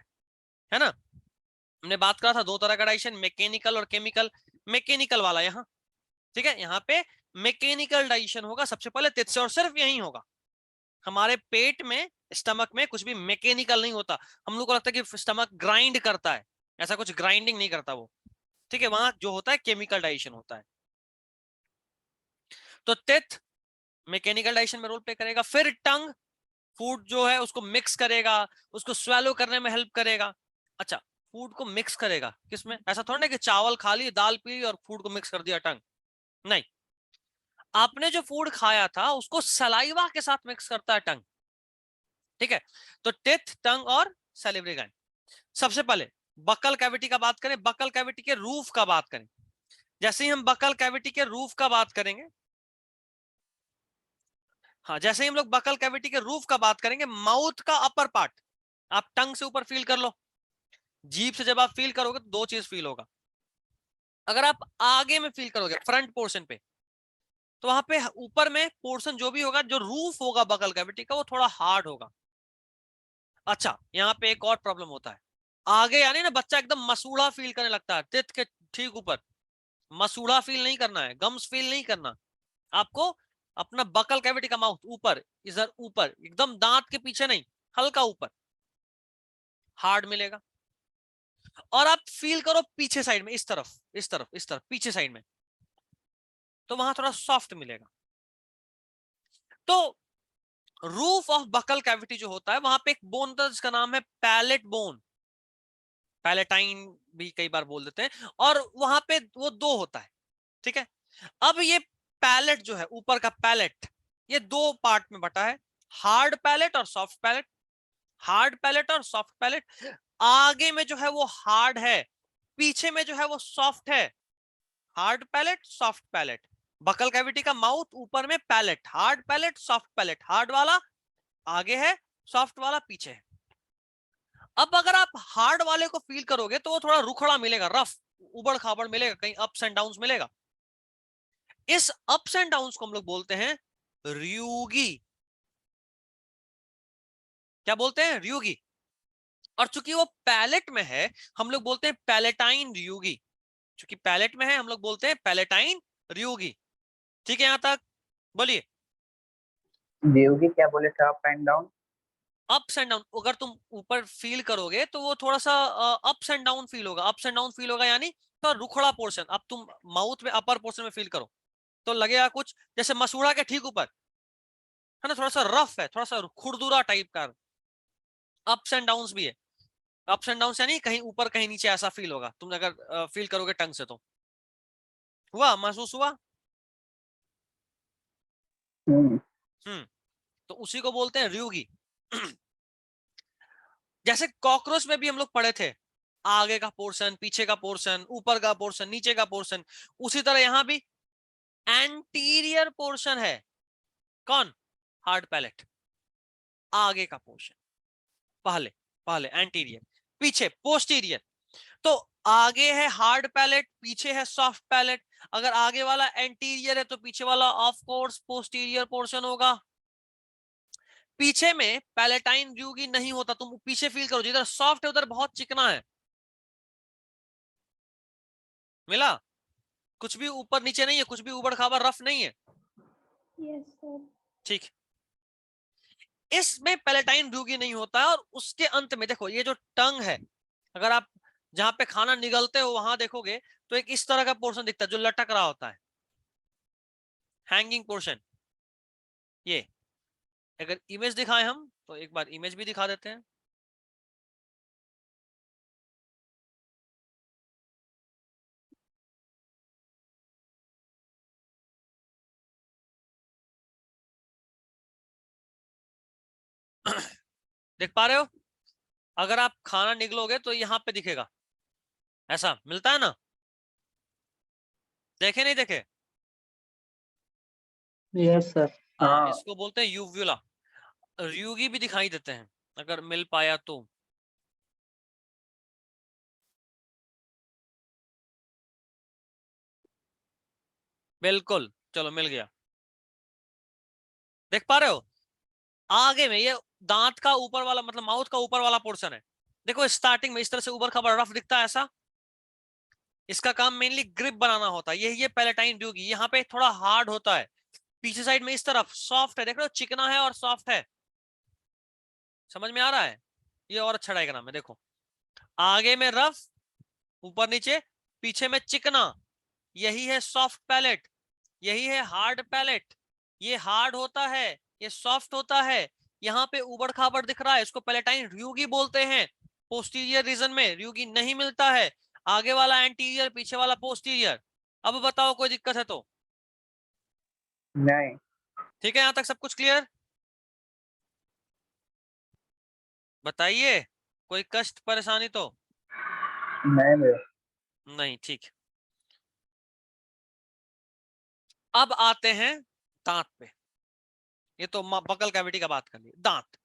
है ना। हमने बात करा था 2 तरह का डाइजेशन, मैकेनिकल और केमिकल। मैकेनिकल वाला यहाँ, ठीक है, यहाँ पे मैकेनिकल डाइजेशन होगा सबसे पहले तेज से, और सिर्फ यही होगा। हमारे पेट में, स्टमक में कुछ भी मैकेनिकल नहीं होता। हम लोग को लगता है कि स्टमक ग्राइंड करता है, ऐसा कुछ ग्राइंडिंग नहीं करता वो। ठीक है, वहां जो होता है केमिकल डाइजेशन होता है। तो टेथ मैकेनिकल डाइजेशन में रोल प्ले करेगा। फिर टंग फूड जो है उसको मिक्स करेगा, उसको स्वेलो करने में हेल्प करेगा। अच्छा, फूड को मिक्स करेगा किसमें? ऐसा थोड़ा ना कि चावल खा ली, दाल पी ली और फूड को मिक्स कर दिया टंग, नहीं। आपने जो फूड खाया था उसको सलाइवा के साथ मिक्स करता है टंग। ठीक है, तो टेथ, टंग और सैलिवरी ग्लैंड। सबसे पहले बकल कैविटी का बात करें, बकल कैविटी के रूफ का बात करें। जैसे ही हम बकल कैविटी के रूफ का बात करेंगे, हाँ, जैसे ही हम लोग बकल कैविटी के रूफ का बात करेंगे, माउथ का अपर पार्ट आप टंग से ऊपर फील कर लो। जीभ से जब आप फील करोगे तो 2 चीज फील होगा। अगर आप आगे में फील करोगे फ्रंट पोर्शन पे, तो वहां पे ऊपर में पोर्शन जो भी होगा, जो रूफ होगा बकल कैविटी का, वो थोड़ा हार्ड होगा। अच्छा, यहाँ पे एक और प्रॉब्लम होता है। आगे यानी ना बच्चा एकदम मसूड़ा फील करने लगता है, टेथ के ठीक ऊपर। मसूड़ा फील नहीं करना है, गम्स फील नहीं करना आपको। अपना बकल कैविटी का माउथ ऊपर, इधर ऊपर, एकदम दांत के पीछे नहीं, हल्का ऊपर हार्ड मिलेगा। और आप फील करो पीछे साइड में, इस तरफ, इस तरफ, इस तरफ, पीछे साइड में, तो वहां थोड़ा सॉफ्ट मिलेगा। तो रूफ ऑफ बकल कैविटी जो होता है, वहां पे एक बोन होता है जिसका नाम है पैलेट बोन, पैलेटाइन भी कई बार बोल देते हैं, और वहां पे वो 2 होता है। ठीक है, अब ये पैलेट जो है, ऊपर का पैलेट, ये 2 पार्ट में बटा है, हार्ड पैलेट और सॉफ्ट पैलेट। हार्ड पैलेट और सॉफ्ट पैलेट, आगे में जो है वो हार्ड है, पीछे में जो है वो सॉफ्ट है। Hard palate, soft palate. Buccal cavity का माउथ, ऊपर में palate, hard palate, soft palate. Hard वाला आगे है, सॉफ्ट वाला पीछे है। अब अगर आप हार्ड वाले को फील करोगे तो वो थोड़ा रुखड़ा मिलेगा, रफ, उबड़ खाबड़ मिलेगा, कहीं अप्स एंड डाउन्स मिलेगा। इस अप्स एंड डाउन्स को हम लोग बोलते हैं र्यूगी। क्या बोलते हैं? र्यूगी। और चूंकि वो पैलेट में है, हम लोग बोलते हैं पैलेटाइन र्यूगी। चूंकि पैलेट में है, हम लोग बोलते हैं पैलेटाइन र्यूगी। ठीक है, यहां तक बोलिए। व्यू की क्या बोले थे, up and down? Ups and down, अगर तुम ऊपर फील करोगे तो वो थोड़ा सा अप्स एंड डाउन फील होगा, अप्स एंड डाउन फील होगा, यानी तो रुखड़ा पोर्शन। अब तुम माउथ में अपर पोर्शन में फील करो तो लगेगा कुछ जैसे मसूड़ा के ठीक ऊपर, है ना, थोड़ा सा रफ है, थोड़ा सा खुरदुरा टाइप का। अप्स एंड डाउन भी है, अप्स एंड डाउन यानी कहीं ऊपर कहीं नीचे ऐसा फील होगा तुम अगर फील करोगे टंग से तो। हुआ, महसूस हुआ? हम्म। तो उसी को बोलते हैं र्यूगी। जैसे कॉकरोच में भी हम लोग पढ़े थे, आगे का पोर्शन, पीछे का पोर्शन, ऊपर का पोर्शन, नीचे का पोर्शन, उसी तरह यहां भी एंटीरियर पोर्शन है। कौन? हार्ड पैलेट, आगे का पोर्शन, पहले पहले एंटीरियर, पीछे पोस्टीरियर। तो आगे है हार्ड पैलेट, पीछे है सॉफ्ट पैलेट। अगर आगे वाला एंटीरियर है तो पीछे वाला ऑफ कोर्स पोस्टीरियर पोर्शन होगा। पीछे में पैलेटाइन र्यूगी नहीं होता, तुम पीछे फील करो, जिधर सॉफ्ट है उधर बहुत चिकना है। मिला? कुछ भी ऊपर नीचे नहीं है, कुछ भी उबड़ खाबड़ रफ नहीं है। Yes sir. ठीक, इसमें पैलेटाइन र्यूगी नहीं होता है। और उसके अंत में देखो, ये जो टंग है, अगर आप जहां पे खाना निगलते हो वहां देखोगे तो एक इस तरह का पोर्शन दिखता है जो लटक रहा होता है, हैंगिंग पोर्शन। ये अगर इमेज दिखाएं हम तो एक बार इमेज भी दिखा देते हैं। देख पा रहे हो? अगर आप खाना निगलोगे तो यहाँ पे दिखेगा, ऐसा मिलता है ना? देखे नहीं देखे? Yes sir. हाँ, हाँ। इसको बोलते हैं यूव्यूला। र्यूगी भी दिखाई देते हैं अगर मिल पाया तो। बिल्कुल, चलो मिल गया। देख पा रहे हो? आगे में ये दांत का ऊपर वाला, मतलब माउथ का ऊपर वाला पोर्शन है। देखो स्टार्टिंग में इस तरह से ऊपर खबर रफ दिखता है ऐसा, इसका काम मेनली ग्रिप बनाना होता है। ये पैलेटाइन र्यूगी, यहाँ पे थोड़ा हार्ड होता है। पीछे साइड में इस तरफ सॉफ्ट है, देख रहे हो, चिकना है और सॉफ्ट है। समझ में आ रहा है? ये और अच्छा डायग्राम है, देखो, आगे में रफ, ऊपर नीचे, पीछे में चिकना, यही है सॉफ्ट पैलेट, यही है हार्ड पैलेट। ये हार्ड होता है, ये सॉफ्ट होता है। यहाँ पे उबड़ खाबड़ दिख रहा है, इसको पैलेटाइन र्यूगी बोलते हैं। पोस्टीरियर रीजन में र्यूगी नहीं मिलता है, आगे वाला एंटीरियर, पीछे वाला पोस्टीरियर। अब बताओ कोई दिक्कत है तो? नहीं। ठीक है, यहां तक सब कुछ क्लियर? बताइए, कोई कष्ट परेशानी तो नहीं मेरे। नहीं? ठीक, अब आते हैं दांत पे। ये तो बकल कैविटी का बात कर ली। दांत,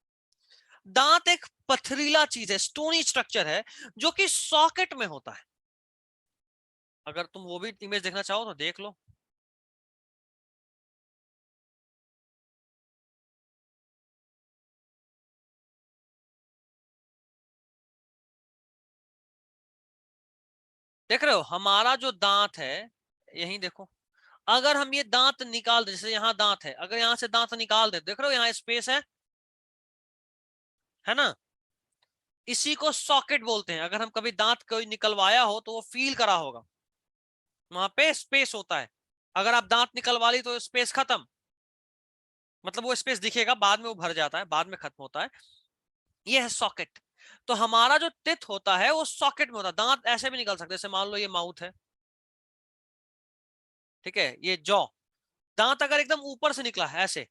दांत एक पथरीला चीज है, स्टोनी स्ट्रक्चर है जो कि सॉकेट में होता है। अगर तुम वो भी इमेज देखना चाहो तो देख लो। देख रहे हो हमारा जो दांत है, यही देखो, अगर हम ये दांत निकाल दे, जैसे यहाँ दांत है, अगर यहाँ से दांत निकाल दे, देख रहे हो यहाँ स्पेस है ना? इसी को सॉकेट बोलते हैं। अगर हम कभी दांत कोई निकलवाया हो तो वो फील करा होगा, वहां पे स्पेस होता है। अगर आप दांत निकलवा ली तो स्पेस खत्म, मतलब वो स्पेस दिखेगा, बाद में वो भर जाता है, बाद में खत्म होता है। ये है सॉकेट। तो हमारा जो टिथ होता है वो सॉकेट में होता है। दांत ऐसे भी निकल सकते हैं, जैसे मान लो ये माउथ है, ठीक है, ये जॉ, दांत अगर एकदम ऊपर से निकला है ऐसे,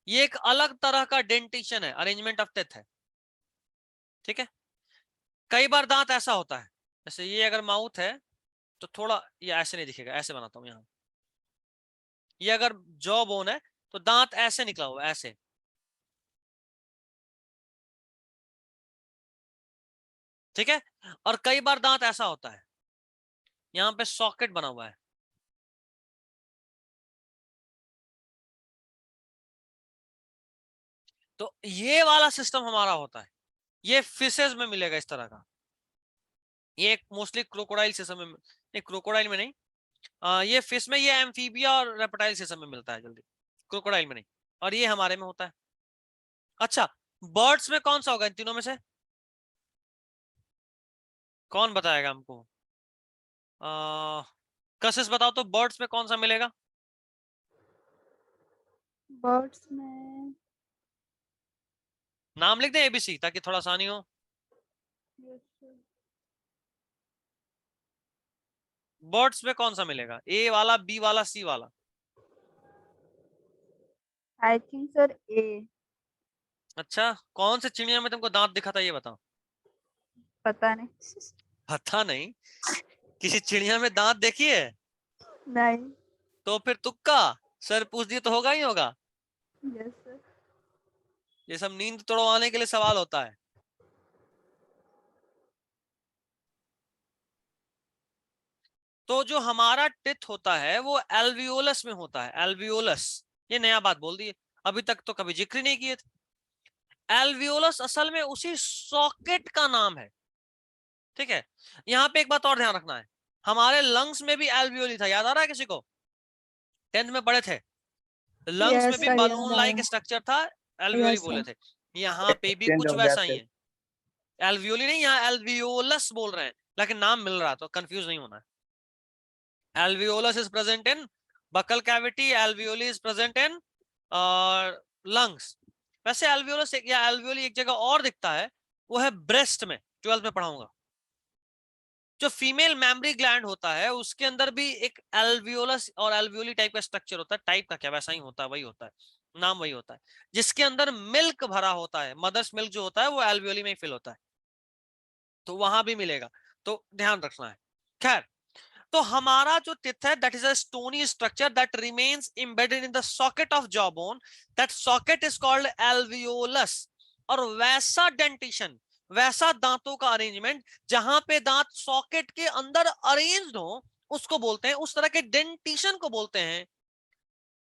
ये एक अलग तरह का डेंटिशन है, अरेंजमेंट ऑफ टिथ है। ठीक है, कई बार दांत ऐसा होता है, जैसे ये अगर माउथ है तो थोड़ा ये ऐसे नहीं दिखेगा, ऐसे बनाता हूं यहाँ, ये अगर जॉ बोन है तो दांत ऐसे निकला हुआ, ऐसे। ठीक है, और कई बार दांत ऐसा होता है, यहाँ पे सॉकेट बना हुआ है। तो ये वाला सिस्टम हमारा होता है, ये फिशेज में मिलेगा इस तरह का। ये मोस्टली क्रोकोडाइल सिस्टम में नहीं, क्रोकोडाइल में नहीं, ये फिश में, ये एम्फीबिया और रेप्टाइल सिस्टम में मिलता है जल्दी। क्रोकोडाइल में नहीं, और ये हमारे में होता है। अच्छा, बर्ड्स में कौन सा होगा इन तीनों में से? कौन बताएगा हमको? कशिश बताओ तो, बर्ड्स में कौन सा मिलेगा? बर्ड्स में नाम लिख दें एबीसी ताकि थोड़ा आसानी हो। बर्ड्स में कौन सा मिलेगा? ए वाला, बी वाला, सी वाला? आई थिंक सर ए। अच्छा, कौन से चिड़िया में तुमको दांत दिखा था ये बताओ। पता नहीं। पता नहीं? किसी चिड़िया में दांत देखी है? नहीं। तो फिर तुक्का, सर पूछ दिए तो होगा ही होगा। Yes sir. ये सब नींद तोड़वाने के लिए सवाल होता है। तो जो हमारा टिथ होता है वो एल्वियोलस में होता है, एल्वियोलस। ये नया बात बोल दी है, अभी तक तो कभी जिक्र नहीं किए थे। एल्वियोलस असल में उसी सॉकेट का नाम है, ठीक है। यहाँ पे एक बात और ध्यान रखना है, हमारे लंग्स में भी एल्वियोली था, याद आ रहा है किसी को? 10th में पढ़े थे, लंग्स में भी sir, बलून याद लाइक आया। स्ट्रक्चर था, एल्वियोली Yes, बोले sir. थे। यहाँ पे भी Exchange कुछ of वैसा ही gases. है, एल्वियोली नहीं, यहाँ एल्वियोलस बोल रहे हैं, लेकिन नाम मिल रहा, तो कंफ्यूज नहीं होना है। alveolus is present in buccal cavity, alveoli is present in lungs। वैसे alveolus या alveoli एक जगह और दिखता है, वो है ब्रेस्ट में, 12th में पढ़ाऊंगा। जो फीमेल मैमरी ग्लैंड होता है उसके अंदर भी एक alveolus और alveoli टाइप का स्ट्रक्चर होता है, टाइप का क्या, वैसा ही होता है, वही होता है, नाम वही होता है, जिसके अंदर मिल्क भरा होता है, मदर्स मिल्क जो होता है वो alveoli में ही फिल होता है, तो वहां भी मिलेगा, तो ध्यान रखना है। खैर, तो हमारा जो टिथ है that is a stony structure that remains embedded in the socket of jaw bone, that socket is called alveolus. और वैसा डेंटिशन, वैसा दांतों का अरेंजमेंट जहां पे दांत सॉकेट के अंदर अरेंज्ड हो, उसको बोलते हैं, उस तरह के डेंटिशन को बोलते हैं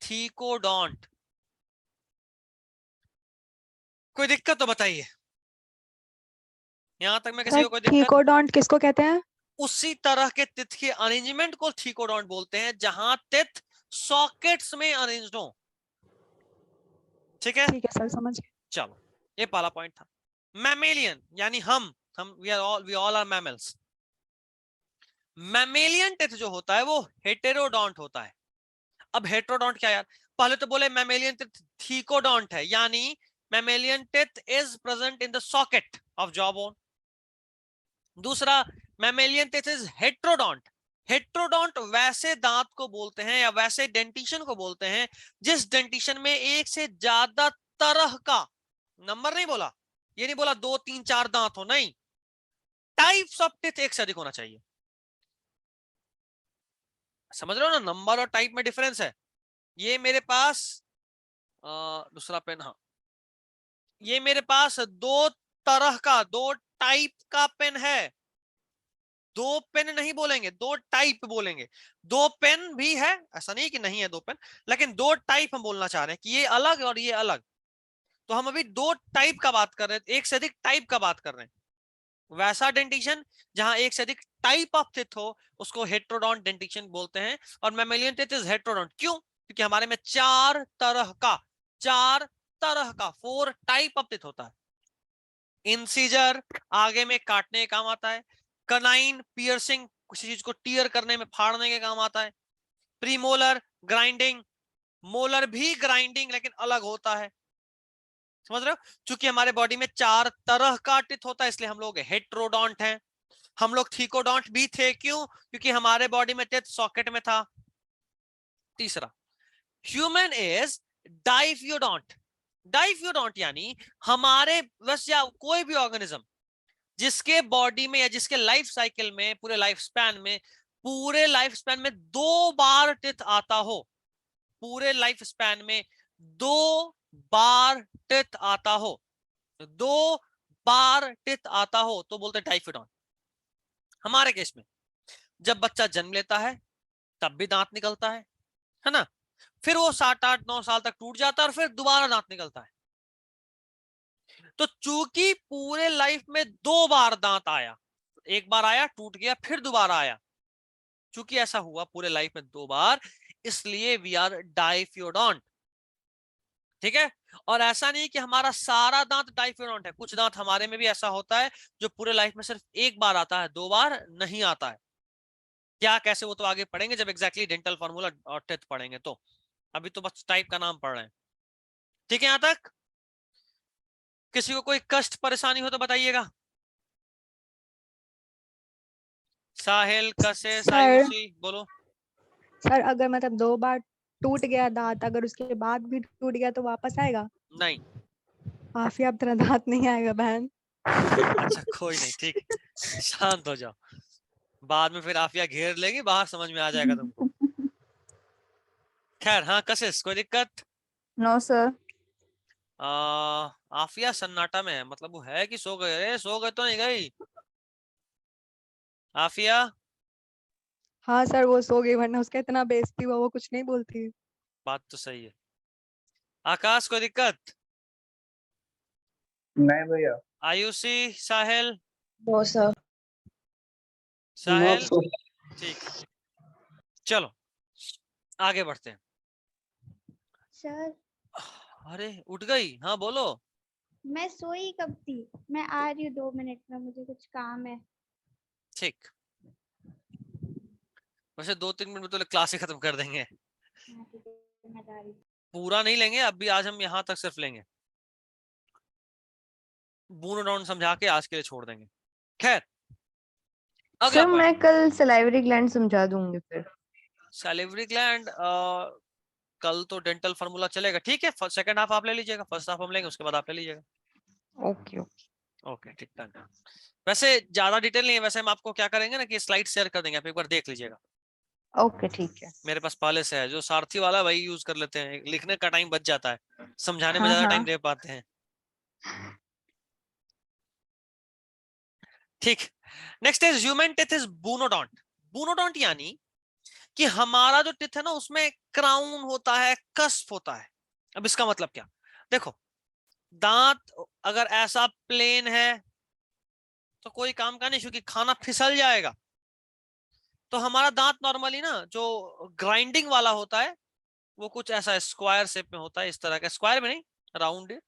थीकोडोंट। कोई दिक्कत तो बताइए, यहां तक में किसी सर को कोई दिक्कत? थीकोडोंट किसको कहते हैं? उसी तरह के तिथ के अरेंजमेंट को थीकोडोंट बोलते हैं जहां तिथ सॉकेट्स में अरेंज्ड हो, ठीक है। ठीक है सर, समझ गए। चलो, ये पहला पॉइंट था। मैमेलियन यानी हम we all are mammals. Mammalian teeth जो होता है वो हेटेरोडोंट होता है। अब हेटेरोडोंट क्या यार, पहले तो बोले मैमेलियन टिथ थीकोडोंट है, यानी mammalian teeth is present in the socket of jaw bone. दूसरा, mammalian teeth is heterodont. Heterodont वैसे दांत को बोलते हैं या वैसे डेंटिशन को बोलते हैं जिस डेंटिशन में एक से ज्यादा तरह का, नंबर नहीं बोला, ये नहीं बोला 2 3 4 दांत हो, नहीं, टाइप्स ऑफ टिथ एक से अधिक होना चाहिए। समझ रहे हो ना, नंबर और टाइप में डिफरेंस है। ये मेरे पास दूसरा पेन, हाँ, ये मेरे पास 2 तरह का, 2 टाइप का पेन है। 2 पेन नहीं बोलेंगे, 2 टाइप बोलेंगे। 2 पेन भी है, ऐसा नहीं कि नहीं है 2 पेन, लेकिन 2 टाइप हम बोलना चाह रहे हैं कि ये अलग और ये अलग। तो हम अभी 2 टाइप का बात कर रहे हैं, एक से अधिक टाइप का बात कर रहे हैं। वैसा डेंटिशन जहां एक से अधिक टाइप ऑफ टिथ हो उसको हेटेरोडोंट डेंटिशन बोलते हैं। और मैमेलियन टिथ इज हेटेरोडोंट, क्यों? क्योंकि हमारे में 4 तरह का 4 टाइप ऑफ टिथ होता है। इंसीजर आगे में काटने के काम आता है, कनाइन पियर्सिंग किसी चीज को टीयर करने में, फाड़ने के काम आता है, प्रीमोलर ग्राइंडिंग, मोलर भी ग्राइंडिंग लेकिन अलग होता है। समझ रहे हो, क्योंकि हमारे बॉडी में 4 तरह का टिथ होता है इसलिए हम लोग हेटेरोडोंट हैं। हम लोग थीकोडोंट भी थे, क्यों? क्योंकि हमारे बॉडी में टिथ सॉकेट में था। तीसरा, ह्यूमन इज डाइफ्यूडोंट। डाइफ्यूडोंट यानी हमारे बस या कोई भी ऑर्गेनिज्म जिसके बॉडी में या जिसके लाइफ साइकिल में, पूरे लाइफ स्पैन में 2 बार टिथ आता हो, पूरे लाइफ स्पैन में 2 बार टिथ आता हो, 2 बार टिथ आता हो तो बोलते हैं डाइफ्यूडोंट। हमारे केस में जब बच्चा जन्म लेता है तब भी दांत निकलता है ना, फिर वो 7 8 9 साल तक टूट जाता है और फिर दोबारा दांत निकलता है। तो चूंकि पूरे लाइफ में 2 बार दांत आया, एक बार आया टूट गया फिर दोबारा आया, चूंकि ऐसा हुआ पूरे लाइफ में 2 बार, इसलिए वी आर डाइफ्यूडोंट। ठीक है। और ऐसा नहीं कि हमारा सारा दांत डाइफिडोंट है, कुछ दांत हमारे में भी ऐसा होता है जो पूरे लाइफ में सिर्फ एक बार आता है, 2 बार नहीं आता है। क्या कैसे वो तो आगे पढ़ेंगे जब एग्जैक्टली डेंटल फॉर्मूला और टेथ पढ़ेंगे। तो अभी तो बस टाइप का नाम पढ़ रहे हैं। ठीक है, यहां तक किसी को कोई कष्ट परेशानी हो तो बताइएगा। साहिल, कशिश, सर आयुषी, बोलो। सर अगर मतलब 2 बार टूट गया दांत, अगर उसके बाद भी टूट गया तो वापस आएगा? नहीं। काफी अब तेरा दांत नहीं आएगा बहन। अच्छा कोई नहीं, ठीक, शांत हो जाओ, बाद में फिर आफिया घेर लेगी, बाहर समझ में आ जाएगा तुमको। खैर, हाँ कशिश, कोई दिक्कत? No sir. आफिया सन्नाटा में है, मतलब वो है कि सो गए? अरे सो गए तो नहीं गई आफिया? हाँ सर वो सो गई, वरना उसका इतना बेइज्जती हुआ, वो कुछ नहीं बोलती। बात तो सही है। आकाश, कोई दिक्कत? नहीं भैया। Ayushi, Sahil? No sir. Sahil, sir. ठीक, चलो आगे बढ़ते हैं। सर अरे उठ गई, हाँ बोलो। मैं सोई कब थी, मैं आ रही हूँ 2 मिनट में, मुझे कुछ काम है। ठीक, वैसे 2-3 मिनट में तो क्लास ही खत्म कर देंगे, हाँ ठीक है, मैं जा रही हूँ। पूरा नहीं लेंगे अभी, आज हम यहाँ तक सिर्फ लेंगे, बूनो डाउन समझा के आज के लिए छोड़ देंगे। खैर, अगला सर पॉइंट, मैं कल सलाइवरी ग्लैंड समझा दूंगी फिर। Salivary gland. कल तो डेंटल फार्मूला चलेगा, ठीक है, सेकंड हाफ आप ले लीजिएगा, फर्स्ट हाफ हम लेंगे, उसके बाद आप ले लीजिएगा। Okay okay. ओके ठीक है। वैसे ज्यादा डिटेल नहीं है, वैसे हम आपको क्या करेंगे ना कि स्लाइड शेयर कर देंगे, आप एक बार देख लीजिएगा। ओके ठीक है। मेरे पास पहले से है, जो सारथी वाला वही यूज कर लेते हैं, लिखने का टाइम बच जाता है, समझाने में हाँ ज्यादा टाइम हाँ। दे पाते हैं। ठीक, next is human teeth is bunodont. Bunodont यानी कि हमारा जो टीथ है ना उसमें क्राउन होता है, कस्प होता है। अब इसका मतलब क्या, देखो, दांत अगर ऐसा प्लेन है तो कोई काम का नहीं, क्योंकि खाना फिसल जाएगा। तो हमारा दांत नॉर्मली ना जो ग्राइंडिंग वाला होता है वो कुछ ऐसा स्क्वायर शेप में होता है, इस तरह का, स्क्वायर में नहीं, राउंडेड,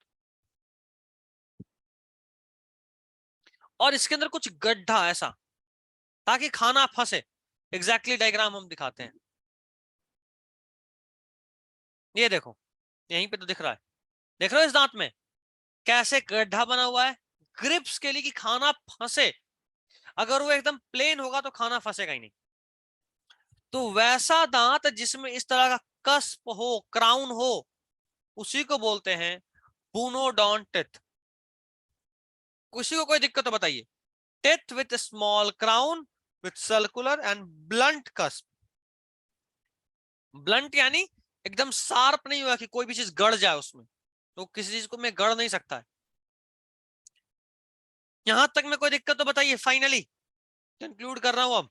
और इसके अंदर कुछ गड्ढा ऐसा ताकि खाना फंसे। एग्जैक्टली डायग्राम हम दिखाते हैं, ये देखो, यहीं पे तो दिख रहा है, देख रहे हो इस दांत में कैसे गड्ढा बना हुआ है, ग्रिप्स के लिए कि खाना फंसे। अगर वो एकदम प्लेन होगा तो खाना फंसेगा ही नहीं। तो वैसा दांत जिसमें इस तरह का कस्प हो, क्राउन हो, उसी को बोलते हैं बूनोडोंट टीथ। किसी को कोई दिक्कत तो बताइए। Teeth with small crown with circular and blunt cusp. Blunt यानी एकदम शार्प नहीं हुआ कि कोई भी चीज गड़ जाए उसमें, तो किसी चीज को मैं गड़ नहीं सकता है। यहां तक में कोई दिक्कत तो बताइए। फाइनली कंक्लूड कर रहा हूं अब।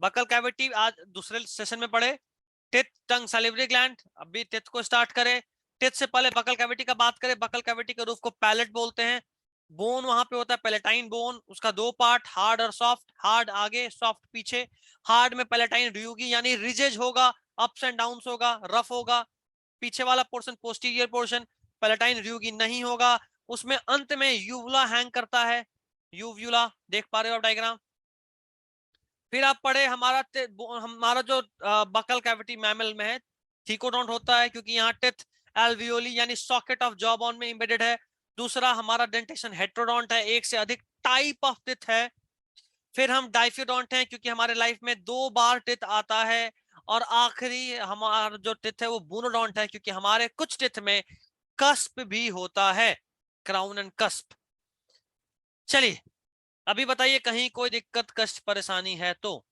बकल कैविटी आज दूसरे सेशन में पढ़े, टिथ, टंग, सैलिवरी ग्लैंड, अभी टिथ को स्टार्ट करें। टिथ से पहले बकल कैविटी का बात करें। बकल कैविटी के रूफ को पैलेट बोलते हैं। बोन वहां पे होता है पैलेटाइन बोन, उसका 2 पार्ट, हार्ड और सॉफ्ट। हार्ड आगे, सॉफ्ट पीछे। हार्ड में पैलेटाइन र्यूगी यानी रिजेज होगा, अप्स एंड डाउन्स होगा, रफ होगा। पीछे वाला पोर्शन, पोस्टीरियर पोर्शन, पैलेटाइन र्यूगी नहीं होगा। उसमें अंत में यूवुला हैंग करता है, यूव्यूला, देख पा रहे हो आप डायग्राम। फिर आप पढ़े हमारा जो बकल कैविटी मैमल में है, थीकोडोंट होता है क्योंकि यहाँ टिथ एल्वियोली यानी सॉकेट ऑफ जॉ बोन में एम्बेडेड है। दूसरा हमारा डेंटेशन हेट्रोडोंट है, एक से अधिक टाइप ऑफ टिथ है। फिर हम डाइफिडोंट हैं क्योंकि हमारे लाइफ में 2 बार टिथ आता है। और आखिरी हमारा जो टिथ है वो बूनोडोंट है क्योंकि हमारे कुछ टिथ में कस्प भी होता है, क्राउन एंड कस्प। चलिए अभी बताइए, कहीं कोई दिक्कत, कष्ट, परेशानी है तो?